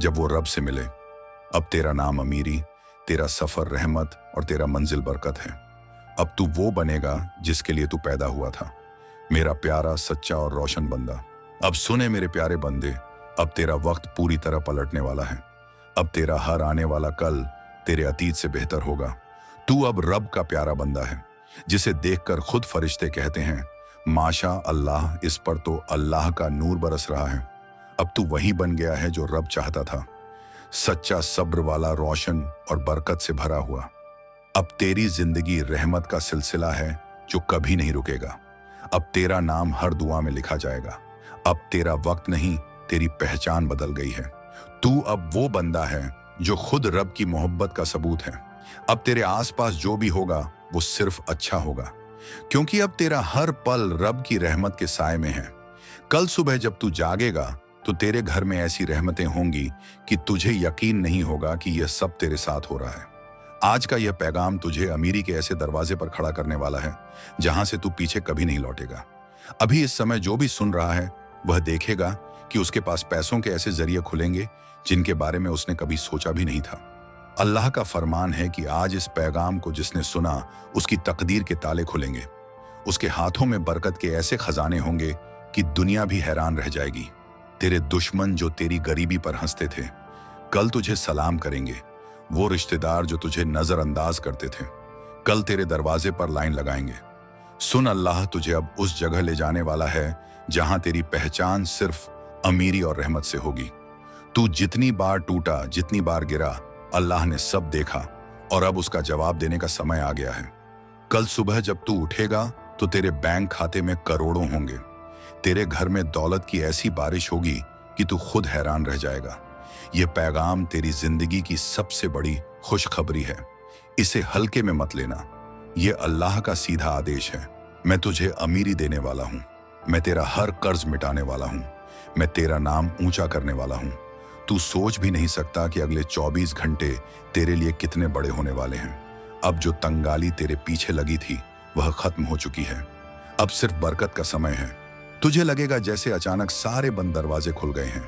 जब वो रब से मिले। अब तेरा नाम अमीरी, तेरा सफर रहमत और तेरा मंजिल बरकत है। अब तू वो बनेगा जिसके लिए तू पैदा हुआ था, मेरा प्यारा, सच्चा और रोशन बंदा। अब सुने मेरे प्यारे बंदे, अब तेरा वक्त पूरी तरह पलटने वाला है। अब तेरा हर आने वाला कल तेरे अतीत से बेहतर होगा। तू अब रब का प्यारा बंदा है, जिसे देखकर खुद फरिश्ते कहते हैं, माशा अल्लाह, इस पर तो अल्लाह का नूर बरस रहा है। अब तू वही बन गया है जो रब चाहता था, सच्चा, सब्र वाला, रोशन और बरकत से भरा हुआ। अब तेरी जिंदगी रहमत का सिलसिला है जो कभी नहीं रुकेगा। अब तेरा नाम हर दुआ में लिखा जाएगा। अब तेरा वक्त नहीं, तेरी पहचान बदल गई है। तू अब वो बंदा है जो खुद रब की मोहब्बत का सबूत है। अब तेरे आसपास जो भी होगा वो सिर्फ अच्छा होगा, क्योंकि अब तेरा हर पल रब की रहमत के साए में है। कल सुबह जब तू जागेगा तो तेरे घर में ऐसी रहमतें होंगी कि तुझे यकीन नहीं होगा कि यह सब तेरे साथ हो रहा है। आज का यह पैगाम तुझे अमीरी के ऐसे दरवाजे पर खड़ा करने वाला है जहां से तू पीछे कभी नहीं लौटेगा। अभी इस समय जो भी सुन रहा है वह देखेगा कि उसके पास पैसों के ऐसे जरिए खुलेंगे जिनके बारे में उसने कभी सोचा भी नहीं था। अल्लाह का फरमान है कि आज इस पैगाम को जिसने सुना उसकी तकदीर के ताले खुलेंगे। उसके हाथों में बरकत के ऐसे खजाने होंगे कि दुनिया भी हैरान रह जाएगी। तेरे दुश्मन जो तेरी गरीबी पर हंसते थे कल तुझे सलाम करेंगे। वो रिश्तेदार जो तुझे नजरअंदाज करते थे कल तेरे दरवाजे पर लाइन लगाएंगे। सुन, अल्लाह तुझे अब उस जगह ले जाने वाला है जहां तेरी पहचान सिर्फ अमीरी और रहमत से होगी। तू जितनी बार टूटा, जितनी बार गिरा, अल्लाह ने सब देखा और अब उसका जवाब देने का समय आ गया है। कल सुबह जब तू उठेगा तो तेरे बैंक खाते में करोड़ों होंगे। तेरे घर में दौलत की ऐसी बारिश होगी कि तू खुद हैरान रह जाएगा। ये पैगाम तेरी जिंदगी की सबसे बड़ी खुशखबरी है। इसे हल्के में मत लेना। ये अल्लाह का सीधा आदेश है। मैं तुझे अमीरी देने वाला हूँ। मैं तेरा हर कर्ज मिटाने वाला हूँ। मैं तेरा नाम ऊंचा करने वाला हूँ। तू सोच भी नहीं सकता कि अगले 24 घंटे तेरे लिए कितने बड़े होने वाले हैं। अब जो तंगाली तेरे पीछे लगी थी वह खत्म हो चुकी है। अब सिर्फ बरकत का समय है। तुझे लगेगा जैसे अचानक सारे बंद दरवाजे खुल गए हैं।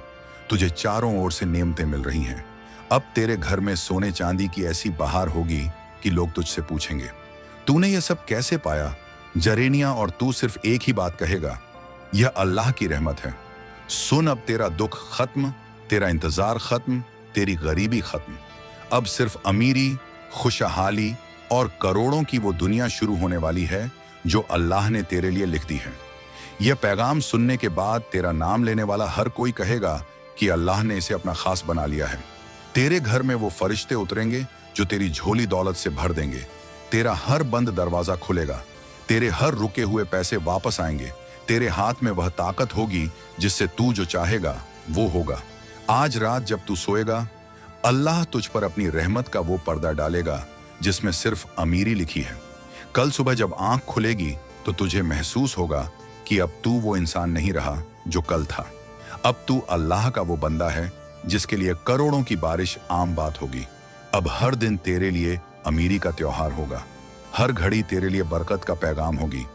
तुझे चारों ओर से नेमतें मिल रही हैं। अब तेरे घर में सोने चांदी की ऐसी बहार होगी कि लोग तुझसे पूछेंगे, तूने ये सब कैसे पाया? जरेनिया, और तू सिर्फ एक ही बात कहेगा, यह अल्लाह की रहमत है। सुन, अब तेरा दुख खत्म, तेरा इंतजार खत्म, तेरी गरीबी खत्म। अब सिर्फ अमीरी, खुशहाली और करोड़ों की वो दुनिया शुरू होने वाली है जो अल्लाह ने तेरे लिए लिख दी है। यह पैगाम सुनने के बाद तेरा नाम लेने वाला हर कोई कहेगा कि अल्लाह ने इसे अपना खास बना लिया है। तेरे घर में वो फरिश्ते उतरेंगे जो तेरी झोली दौलत से भर देंगे। तेरा हर बंद दरवाजा खुलेगा, तेरे हर रुके हुए पैसे वापस आएंगे। तेरे हाथ में वह ताकत होगी जिससे तू जो चाहेगा वो होगा। आज रात जब तू सोएगा, अल्लाह तुझ पर अपनी रहमत का वो पर्दा डालेगा जिसमें सिर्फ अमीरी लिखी है। कल सुबह जब आंख खुलेगी तो तुझे महसूस होगा कि अब तू वो इंसान नहीं रहा जो कल था। अब तू अल्लाह का वो बंदा है जिसके लिए करोड़ों की बारिश आम बात होगी। अब हर दिन तेरे लिए अमीरी का त्योहार होगा, हर घड़ी तेरे लिए बरकत का पैगाम होगी।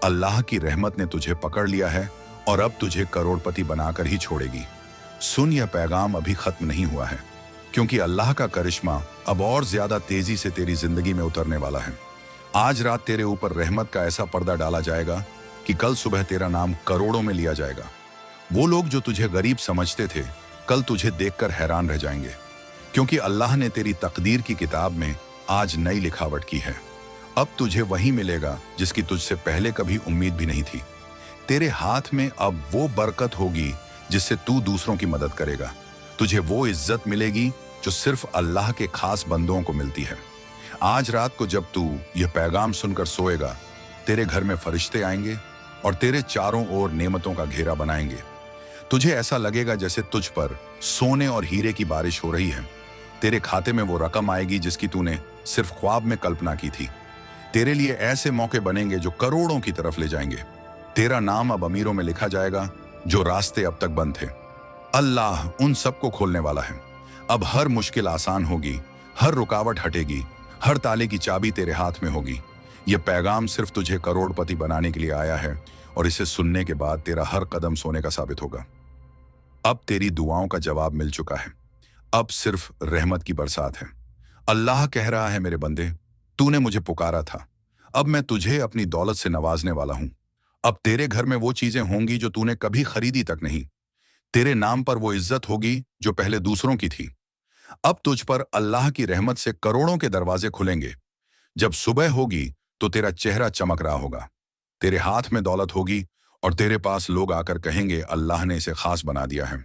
अल्लाह की रहमत ने तुझे पकड़ लिया है और अब तुझे करोड़पति बनाकर ही छोड़ेगी। सुन, यह पैगाम अभी खत्म नहीं हुआ है, क्योंकि अल्लाह का करिश्मा अब और ज्यादा तेजी से तेरी जिंदगी में उतरने वाला है। आज रात तेरे ऊपर रहमत का ऐसा पर्दा डाला जाएगा कि कल सुबह तेरा नाम करोड़ों में लिया जाएगा। वो लोग जो तुझे गरीब समझते थे, कल तुझे देखकर हैरान रह जाएंगे, क्योंकि अल्लाह ने तेरी तकदीर की किताब में आज नई लिखावट की है। अब तुझे वही मिलेगा जिसकी तुझसे पहले कभी उम्मीद भी नहीं थी। तेरे हाथ में अब वो बरकत होगी जिससे तू दूसरों की मदद करेगा। तुझे वो इज्जत मिलेगी जो सिर्फ अल्लाह के खास बंदों को मिलती है। आज रात को जब तू यह पैगाम सुनकर सोएगा, तेरे घर में फरिश्ते आएंगे और तेरे चारों ओर नेमतों का घेरा बनाएंगे। तुझे ऐसा लगेगा जैसे तुझ पर सोने और हीरे की बारिश हो रही है। तेरे खाते में वो रकम आएगी जिसकी तूने सिर्फ ख्वाब में कल्पना की थी। तेरे लिए ऐसे मौके बनेंगे जो करोड़ों की तरफ ले जाएंगे। तेरा नाम अब अमीरों में लिखा जाएगा जो रास्ते अब तक बंद थे। अल्लाह उन सबको खोलने वाला है। अब हर मुश्किल आसान होगी, हर रुकावट हटेगी, हर ताले की चाबी तेरे हाथ में होगी। यह पैगाम सिर्फ तुझे करोड़पति बनाने के लिए आया है और इसे सुनने के बाद तेरा हर कदम सोने का साबित होगा। अब तेरी दुआओं का जवाब मिल चुका है। अब सिर्फ रहमत की बरसात है। अल्लाह कह रहा है, मेरे बंदे, तूने मुझे पुकारा था, अब मैं तुझे अपनी दौलत से नवाजने वाला हूं। अब तेरे घर में वो चीजें होंगी जो तूने कभी खरीदी तक नहीं। तेरे नाम पर वो इज्जत होगी जो पहले दूसरों की थी। अब तुझ पर अल्लाह की रहमत से करोड़ों के दरवाजे खुलेंगे। जब सुबह होगी तो तेरा चेहरा चमक रहा होगा, तेरे हाथ में दौलत होगी और तेरे पास लोग आकर कहेंगे, अल्लाह ने इसे खास बना दिया है।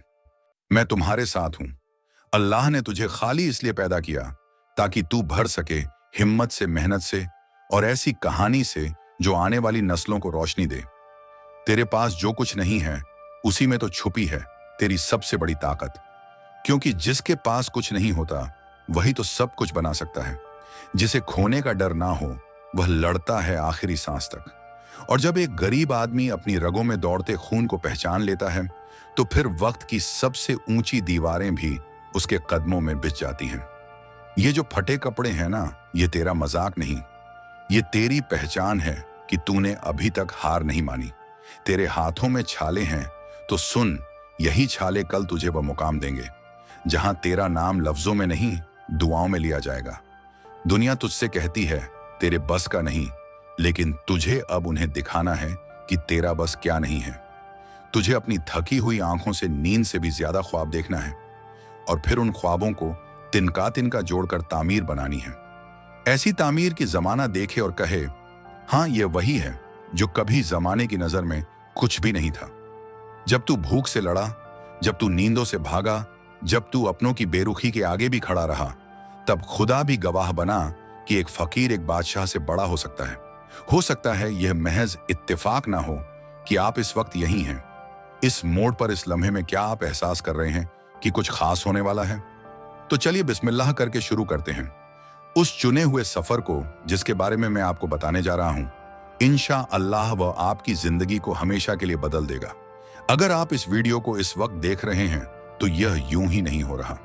मैं तुम्हारे साथ हूं। अल्लाह ने तुझे खाली इसलिए पैदा किया ताकि तू भर सके हिम्मत से, मेहनत से और ऐसी कहानी से जो आने वाली नस्लों को रोशनी दे। तेरे पास जो कुछ नहीं है उसी में तो छुपी है तेरी सबसे बड़ी ताकत, क्योंकि जिसके पास कुछ नहीं होता वही तो सब कुछ बना सकता है। जिसे खोने का डर ना हो वह लड़ता है आखिरी सांस तक। और जब एक गरीब आदमी अपनी रगों में दौड़ते खून को पहचान लेता है तो फिर वक्त की सबसे ऊंची दीवारें भी उसके कदमों में बिछ जाती हैं। ये जो फटे कपड़े हैं ना, ये तेरा मजाक नहीं, ये तेरी पहचान है कि तूने अभी तक हार नहीं मानी। तेरे हाथों में छाले हैं तो सुन, यही छाले कल तुझे वह मुकाम देंगे जहां तेरा नाम लफ्जों में नहीं दुआओं में लिया जाएगा। दुनिया तुझसे कहती है तेरे बस का नहीं, लेकिन तुझे अब उन्हें दिखाना है कि तेरा बस क्या नहीं है। तुझे अपनी थकी हुई आंखों से नींद से भी ज्यादा ख्वाब देखना है और फिर उन ख्वाबों को तिनका तिनका जोड़कर तामीर बनानी है। ऐसी तामीर की जमाना देखे और कहे, हाँ ये वही है जो कभी जमाने की नजर में कुछ भी नहीं था। जब तू भूख से लड़ा, जब तू नींदों से भागा, जब तू अपनों की बेरुखी के आगे भी खड़ा रहा, तब खुदा भी गवाह बना कि एक फकीर एक बादशाह से बड़ा हो सकता है। हो सकता है यह महज इत्तेफाक ना हो कि आप इस वक्त यही हैं। इस मोड़ पर, इस लम्हे में क्या आप एहसास कर रहे हैं कि कुछ खास होने वाला है? तो चलिए बिस्मिल्लाह करके शुरू करते हैं उस चुने हुए सफर को जिसके बारे में मैं आपको बताने जा रहा हूं। इंशा अल्लाह वह आपकी जिंदगी को हमेशा के लिए बदल देगा। अगर आप इस वीडियो को इस वक्त देख रहे हैं तो यह यूं ही नहीं हो रहा।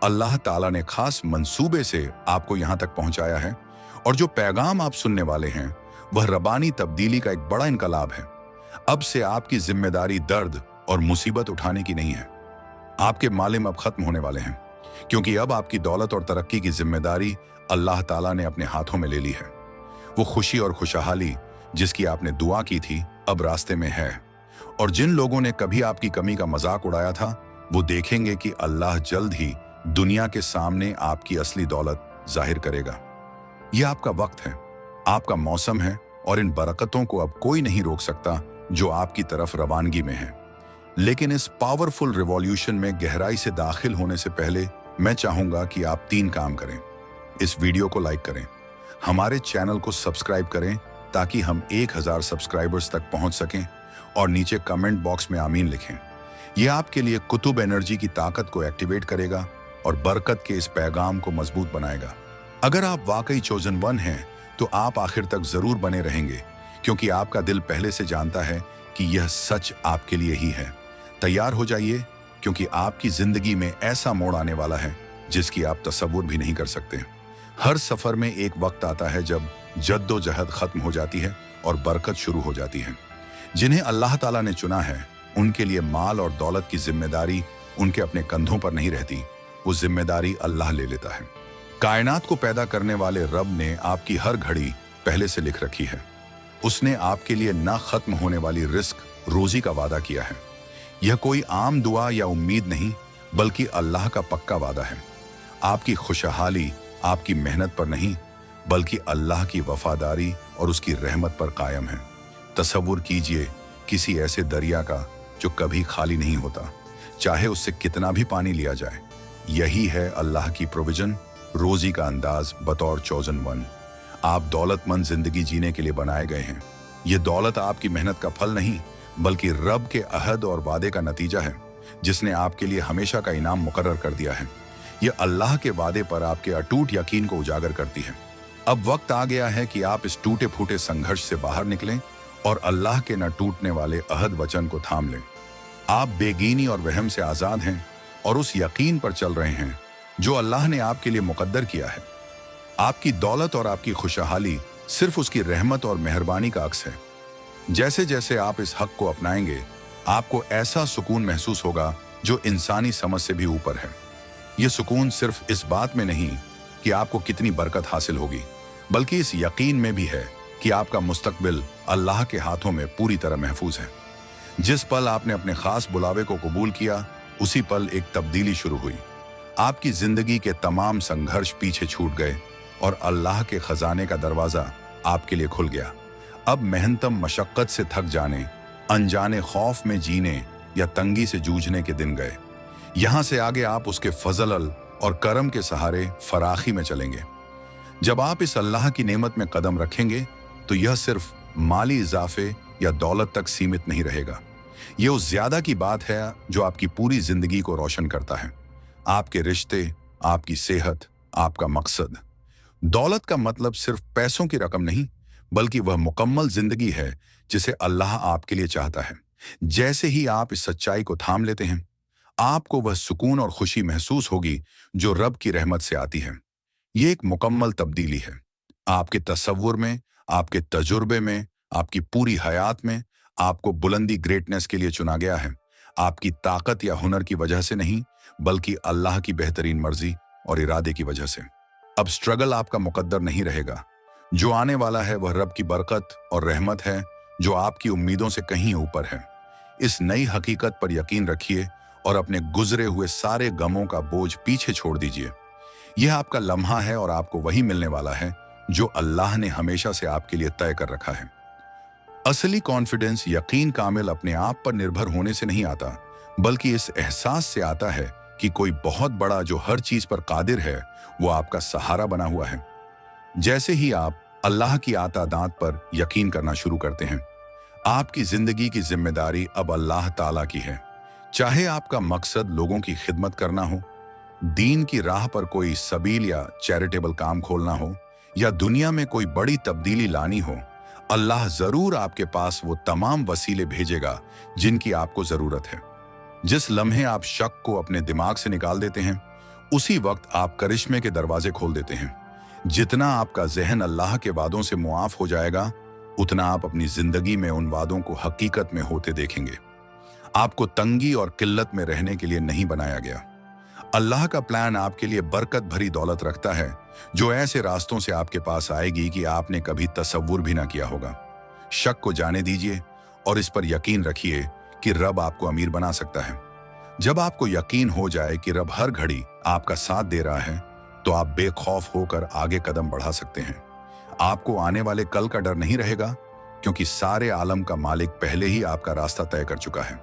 अल्लाह ताला ने खास मंसूबे से आपको यहां तक पहुंचाया है और जो पैगाम आप सुनने वाले हैं वह रबानी तब्दीली का एक बड़ा इनकलाब है। अब से आपकी जिम्मेदारी दर्द और मुसीबत उठाने की नहीं है। आपके मालिम अब खत्म होने वाले हैं। क्योंकि अब आपकी दौलत और तरक्की की जिम्मेदारी अल्लाह ताला ने अपने हाथों में ले ली है। वो खुशी और खुशहाली जिसकी आपने दुआ की थी अब रास्ते में है। और जिन लोगों ने कभी आपकी कमी का मजाक उड़ाया था, वो देखेंगे कि अल्लाह जल्द ही दुनिया के सामने आपकी असली दौलत जाहिर करेगा। यह आपका वक्त है, आपका मौसम है, और इन बरकतों को अब कोई नहीं रोक सकता जो आपकी तरफ रवानगी में है। लेकिन इस पावरफुल रिवॉल्यूशन में गहराई से दाखिल होने से पहले मैं चाहूंगा कि आप 3 काम करें। इस वीडियो को लाइक करें, हमारे चैनल को सब्सक्राइब करें ताकि हम 1000 सब्सक्राइबर्स तक पहुंच सकें, और नीचे कमेंट बॉक्स में आमीन लिखें। यह आपके लिए कुतुब एनर्जी की ताकत को एक्टिवेट करेगा और बरकत के इस पैगाम को मजबूत बनाएगा। अगर आप वाकई चोजन वन हैं तो आप आखिर तक जरूर बने रहेंगे, क्योंकि आपका दिल पहले से जानता है कि यह सच आपके लिए ही है। तैयार हो जाइए, क्योंकि आपकी जिंदगी में ऐसा मोड़ आने वाला है जिसकी आप तसव्वुर भी नहीं कर सकते। हर सफर में एक वक्त आता है जब जद्दोजहद खत्म हो जाती है और बरकत शुरू हो जाती है। जिन्हें अल्लाह ताला ने चुना है, उनके लिए माल और दौलत की जिम्मेदारी उनके अपने कंधों पर नहीं रहती, वो जिम्मेदारी अल्लाह ले लेता है। कायनात को पैदा करने वाले रब ने आपकी हर घड़ी पहले से लिख रखी है। उसने आपके लिए ना खत्म होने वाली रिस्क, रोजी का वादा किया है। यह कोई आम दुआ या उम्मीद नहीं, बल्कि अल्लाह का पक्का वादा है। आपकी खुशहाली आपकी मेहनत पर नहीं, बल्कि अल्लाह की वफादारी और उसकी रहमत पर कायम है। तसव्वुर कीजिए किसी ऐसे दरिया का जो कभी खाली नहीं होता, चाहे उससे कितना भी पानी लिया जाए। यही है अल्लाह की प्रोविजन, रोजी का अंदाज बतौर चोजन वन। आप दौलतमंद जिंदगी जीने के लिए बनाए गए हैं। ये दौलत आपकी मेहनत का फल नहीं, बल्कि रब के अहद और वादे का नतीजा है, जिसने आपके लिए हमेशा का इनाम मुकर्रर कर दिया है। यह अल्लाह के वादे पर आपके अटूट यकीन को उजागर करती है। अब वक्त आ गया है कि आप इस टूटे फूटे संघर्ष से बाहर निकलें और अल्लाह के न टूटने वाले अहद वचन को थाम लें। आप बेगीनी और वहम से आजाद हैं और उस यकीन पर चल रहे हैं जो अल्लाह ने आपके लिए मुकद्दर किया है। आपकी दौलत और आपकी खुशहाली सिर्फ उसकी रहमत और मेहरबानी का अक्स है। जैसे जैसे आप इस हक को अपनाएंगे, आपको ऐसा सुकून महसूस होगा जो इंसानी समझ से भी ऊपर है। यह सुकून सिर्फ इस बात में नहीं कि आपको कितनी बरकत हासिल होगी, बल्कि इस यकीन में भी है कि आपका मुस्तकबिल अल्लाह के हाथों में पूरी तरह महफूज है। जिस पल आपने अपने खास बुलावे को कबूल किया, उसी पल एक तब्दीली शुरू हुई। आपकी जिंदगी के तमाम संघर्ष पीछे छूट गए और अल्लाह के खजाने का दरवाजा आपके लिए खुल गया। अब मेहनतम मशक्कत से थक जाने, अनजाने खौफ में जीने या तंगी से जूझने के दिन गए। यहां से आगे आप उसके फजल और करम के सहारे फराखी में चलेंगे। जब आप इस अल्लाह की नेमत में कदम रखेंगे, तो यह सिर्फ माली इजाफे या दौलत तक सीमित नहीं रहेगा। यह उस ज्यादा की बात है जो आपकी पूरी जिंदगी को रोशन करता है। आपके रिश्ते, आपकी सेहत, आपका मकसद। दौलत का मतलब सिर्फ पैसों की रकम नहीं, बल्कि वह मुकम्मल जिंदगी है जिसे अल्लाह आपके लिए चाहता है। जैसे ही आप इस सच्चाई को थाम लेते हैं, आपको वह सुकून और खुशी महसूस होगी जो रब की रहमत से आती है। ये एक मुकम्मल तब्दीली है। आपके तसव्वुर में, आपके तजुर्बे में, आपकी पूरी हयात में आपको बुलंदी, ग्रेटनेस के लिए चुना गया है। आपकी ताकत या हुनर की वजह से नहीं, बल्कि अल्लाह की बेहतरीन मर्जी और इरादे की वजह से। अब स्ट्रगल आपका मुकद्दर नहीं रहेगा। जो आने वाला है वह रब की बरकत और रहमत है, जो आपकी उम्मीदों से कहीं ऊपर है। इस नई हकीकत पर यकीन रखिए और अपने गुजरे हुए सारे गमों का बोझ पीछे छोड़ दीजिए। यह आपका लम्हा है और आपको वही मिलने वाला है जो अल्लाह ने हमेशा से आपके लिए तय कर रखा है। असली कॉन्फिडेंस, यकीन कामिल अपने आप पर निर्भर होने से नहीं आता, बल्कि इस एहसास से आता है कि कोई बहुत बड़ा जो हर चीज पर कादिर है, वो आपका सहारा बना हुआ है। जैसे ही आप अल्लाह की आता दात पर यकीन करना शुरू करते हैं, आपकी जिंदगी की जिम्मेदारी अब अल्लाह ताला की है। चाहे आपका मकसद लोगों की खिदमत करना हो, दीन की राह पर कोई सबील या चैरिटेबल काम खोलना हो, या दुनिया में कोई बड़ी तब्दीली लानी हो, अल्लाह जरूर आपके पास वो तमाम वसीले भेजेगा जिनकी आपको जरूरत है। जिस लम्हे आप शक को अपने दिमाग से निकाल देते हैं, उसी वक्त आप करिश्मे के दरवाजे खोल देते हैं। जितना आपका जहन अल्लाह के वादों से मुआफ हो जाएगा, उतना आप अपनी जिंदगी में उन वादों को हकीकत में होते देखेंगे। आपको तंगी और किल्लत में रहने के लिए नहीं बनाया गया। अल्लाह का प्लान आपके लिए बरकत भरी दौलत रखता है, जो ऐसे रास्तों से आपके पास आएगी कि आपने कभी तसव्वुर भी ना किया होगा। शक को जाने दीजिए और इस पर यकीन रखिए कि रब आपको अमीर बना सकता है। जब आपको यकीन हो जाए कि रब हर घड़ी आपका साथ दे रहा है, तो आप बेखौफ होकर आगे कदम बढ़ा सकते हैं। आपको आने वाले कल का डर नहीं रहेगा, क्योंकि सारे आलम का मालिक पहले ही आपका रास्ता तय कर चुका है।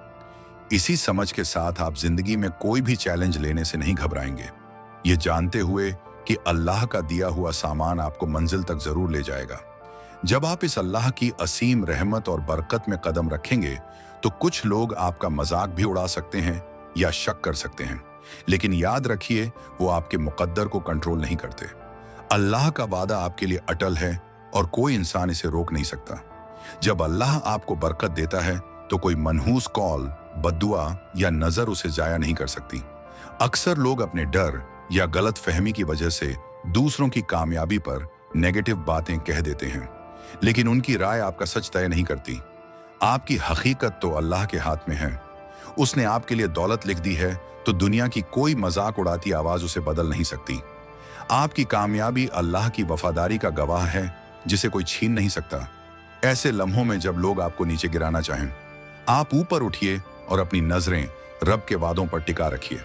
इसी समझ के साथ आप जिंदगी में कोई भी चैलेंज लेने से नहीं घबराएंगे, ये जानते हुए कि अल्लाह का दिया हुआ सामान आपको मंजिल तक जरूर ले जाएगा। जब आप इस अल्लाह की असीम रहमत और बरकत में कदम रखेंगे, तो कुछ लोग आपका मजाक भी उड़ा सकते हैं या शक कर सकते हैं, लेकिन याद रखिए, वो आपके मुकद्दर को कंट्रोल नहीं करते। अल्लाह का वादा आपके लिए अटल है और कोई इंसान इसे रोक नहीं सकता। जब अल्लाह आपको बरकत देता है, तो कोई मनहूस कॉल, बद्दुआ या नजर उसे जाया नहीं कर सकती। अक्सर लोग अपने डर या गलत फहमी की वजह से दूसरों की कामयाबी पर नेगेटिव बातें कह देते हैं, लेकिन उनकी राय आपका सच तय नहीं करती। आपकी हकीकत तो अल्लाह के हाथ में है। उसने आपके लिए दौलत लिख दी है, तो दुनिया की कोई मजाक उड़ाती आवाज उसे बदल नहीं सकती। आपकी कामयाबी अल्लाह की वफादारी का गवाह है, जिसे कोई छीन नहीं सकता। ऐसे लम्हों में जब लोग आपको नीचे गिराना चाहें, आप ऊपर उठिए और अपनी नजरें रब के वादों पर टिका रखिए।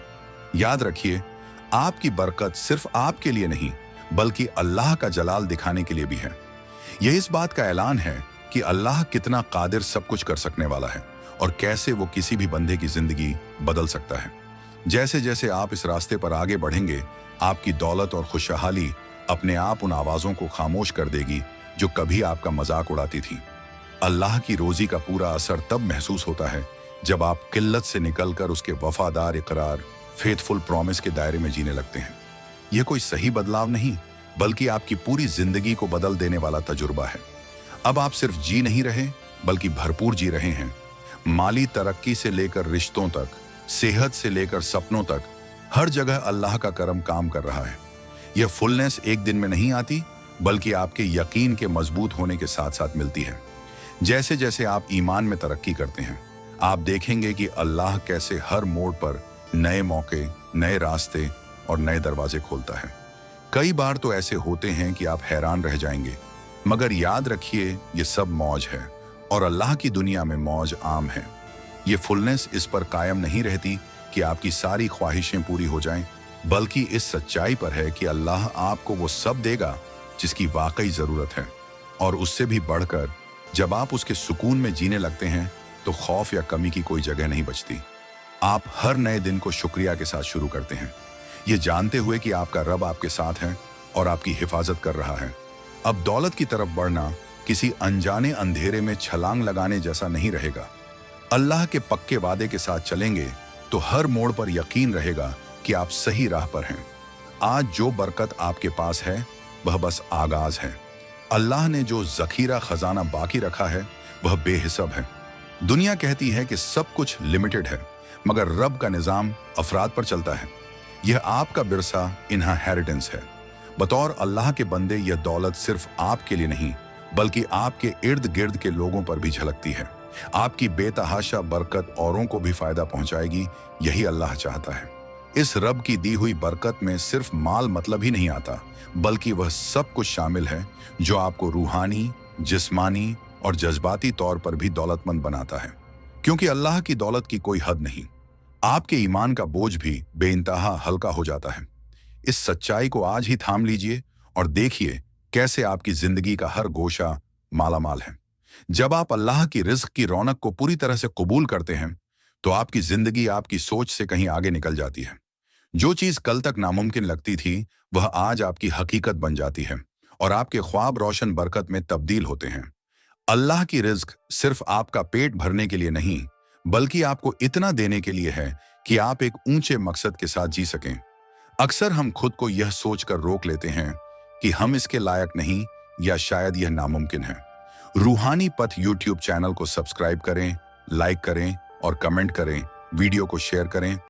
याद रखिए, आपकी बरकत सिर्फ आपके लिए नहीं, बल्कि अल्लाह का जलाल दिखाने के लिए भी है। यह इस बात का ऐलान है कि अल्लाह कितना कादिर सब कुछ कर सकने वाला है और कैसे वो किसी भी बंदे की जिंदगी बदल सकता है। जैसे जैसे आप इस रास्ते पर आगे बढ़ेंगे, आपकी दौलत और खुशहाली अपने आप उन आवाजों को खामोश कर देगी जो कभी आपका मजाक उड़ाती थी। अल्लाह की रोजी का पूरा असर तब महसूस होता है जब आप किल्लत से निकलकर उसके वफादार इकरार, फेथफुल प्रॉमिस के दायरे में जीने लगते हैं। यह कोई सही बदलाव नहीं, बल्कि आपकी पूरी जिंदगी को बदल देने वाला तजुर्बा है। अब आप सिर्फ जी नहीं रहे, बल्कि भरपूर जी रहे हैं। माली तरक्की से लेकर रिश्तों तक, सेहत से लेकर सपनों तक, हर जगह अल्लाह का करम काम कर रहा है। यह फुलनेस एक दिन में नहीं आती, बल्कि आपके यकीन के मजबूत होने के साथ साथ मिलती है। जैसे जैसे आप ईमान में तरक्की करते हैं, आप देखेंगे कि अल्लाह कैसे हर मोड़ पर नए मौके, नए रास्ते और नए दरवाजे खोलता है। कई बार तो ऐसे होते हैं कि आप हैरान रह जाएंगे, मगर याद रखिए, ये सब मौज है और अल्लाह की दुनिया में मौज आम है। ये फुलनेस इस पर कायम नहीं रहती कि आपकी सारी ख्वाहिशें पूरी हो जाएं, बल्कि इस सच्चाई पर है कि अल्लाह आपको वो सब देगा जिसकी वाकई जरूरत है। और उससे भी बढ़कर, जब आप उसके सुकून में जीने लगते हैं, तो खौफ या कमी की कोई जगह नहीं बचती। आप हर नए दिन को शुक्रिया के साथ शुरू करते हैं, ये जानते हुए कि आपका रब आपके साथ है और आपकी हिफाजत कर रहा है। अब दौलत की तरफ बढ़ना किसी अनजाने अंधेरे में छलांग लगाने जैसा नहीं रहेगा। अल्लाह के पक्के वादे के साथ चलेंगे तो हर मोड़ पर यकीन रहेगा कि आप सही राह पर हैं। आज जो बरकत आपके पास है, वह बस आगाज है। अल्लाह ने जो जखीरा खजाना बाकी रखा है, वह बेहिसाब है। दुनिया कहती है कि सब कुछ लिमिटेड है, मगर रब का निजाम अफराद पर चलता है। यह आपका विरसा, इनहेरिटेंस है। बतौर अल्लाह के बंदे, यह दौलत सिर्फ आपके लिए नहीं, बल्कि आपके इर्द गिर्द के लोगों पर भी झलकती है। आपकी बेतहाशा बरकत औरों को भी फायदा पहुंचाएगी, यही अल्लाह चाहता है। इस रब की दी हुई बरकत में सिर्फ माल मतलब ही नहीं आता, बल्कि वह सब कुछ शामिल है जो आपको रूहानी, जिस्मानी और जज्बाती तौर पर भी दौलतमंद बनाता है। क्योंकि अल्लाह की दौलत की कोई हद नहीं, आपके ईमान का बोझ भी बेइंतहा हल्का हो जाता है। इस सच्चाई को आज ही थाम लीजिए और देखिए कैसे आपकी जिंदगी का हर गोशा मालामाल है। जब आप अल्लाह की रिज़्क़ की रौनक को पूरी तरह से कबूल करते हैं, तो आपकी जिंदगी आपकी सोच से कहीं आगे निकल जाती है। जो चीज कल तक नामुमकिन लगती थी, वह आज आपकी हकीकत बन जाती है और आपके ख्वाब रोशन बरकत में तब्दील होते हैं। अल्लाह की रिज़्क़ सिर्फ आपका पेट भरने के लिए नहीं, बल्कि आपको इतना देने के लिए है कि आप एक ऊंचे मकसद के साथ जी सकें। अक्सर हम खुद को यह सोचकर रोक लेते हैं कि हम इसके लायक नहीं या शायद यह नामुमकिन है। रूहानी पथ यूट्यूब चैनल को सब्सक्राइब करें, लाइक करें और कमेंट करें, वीडियो को शेयर करें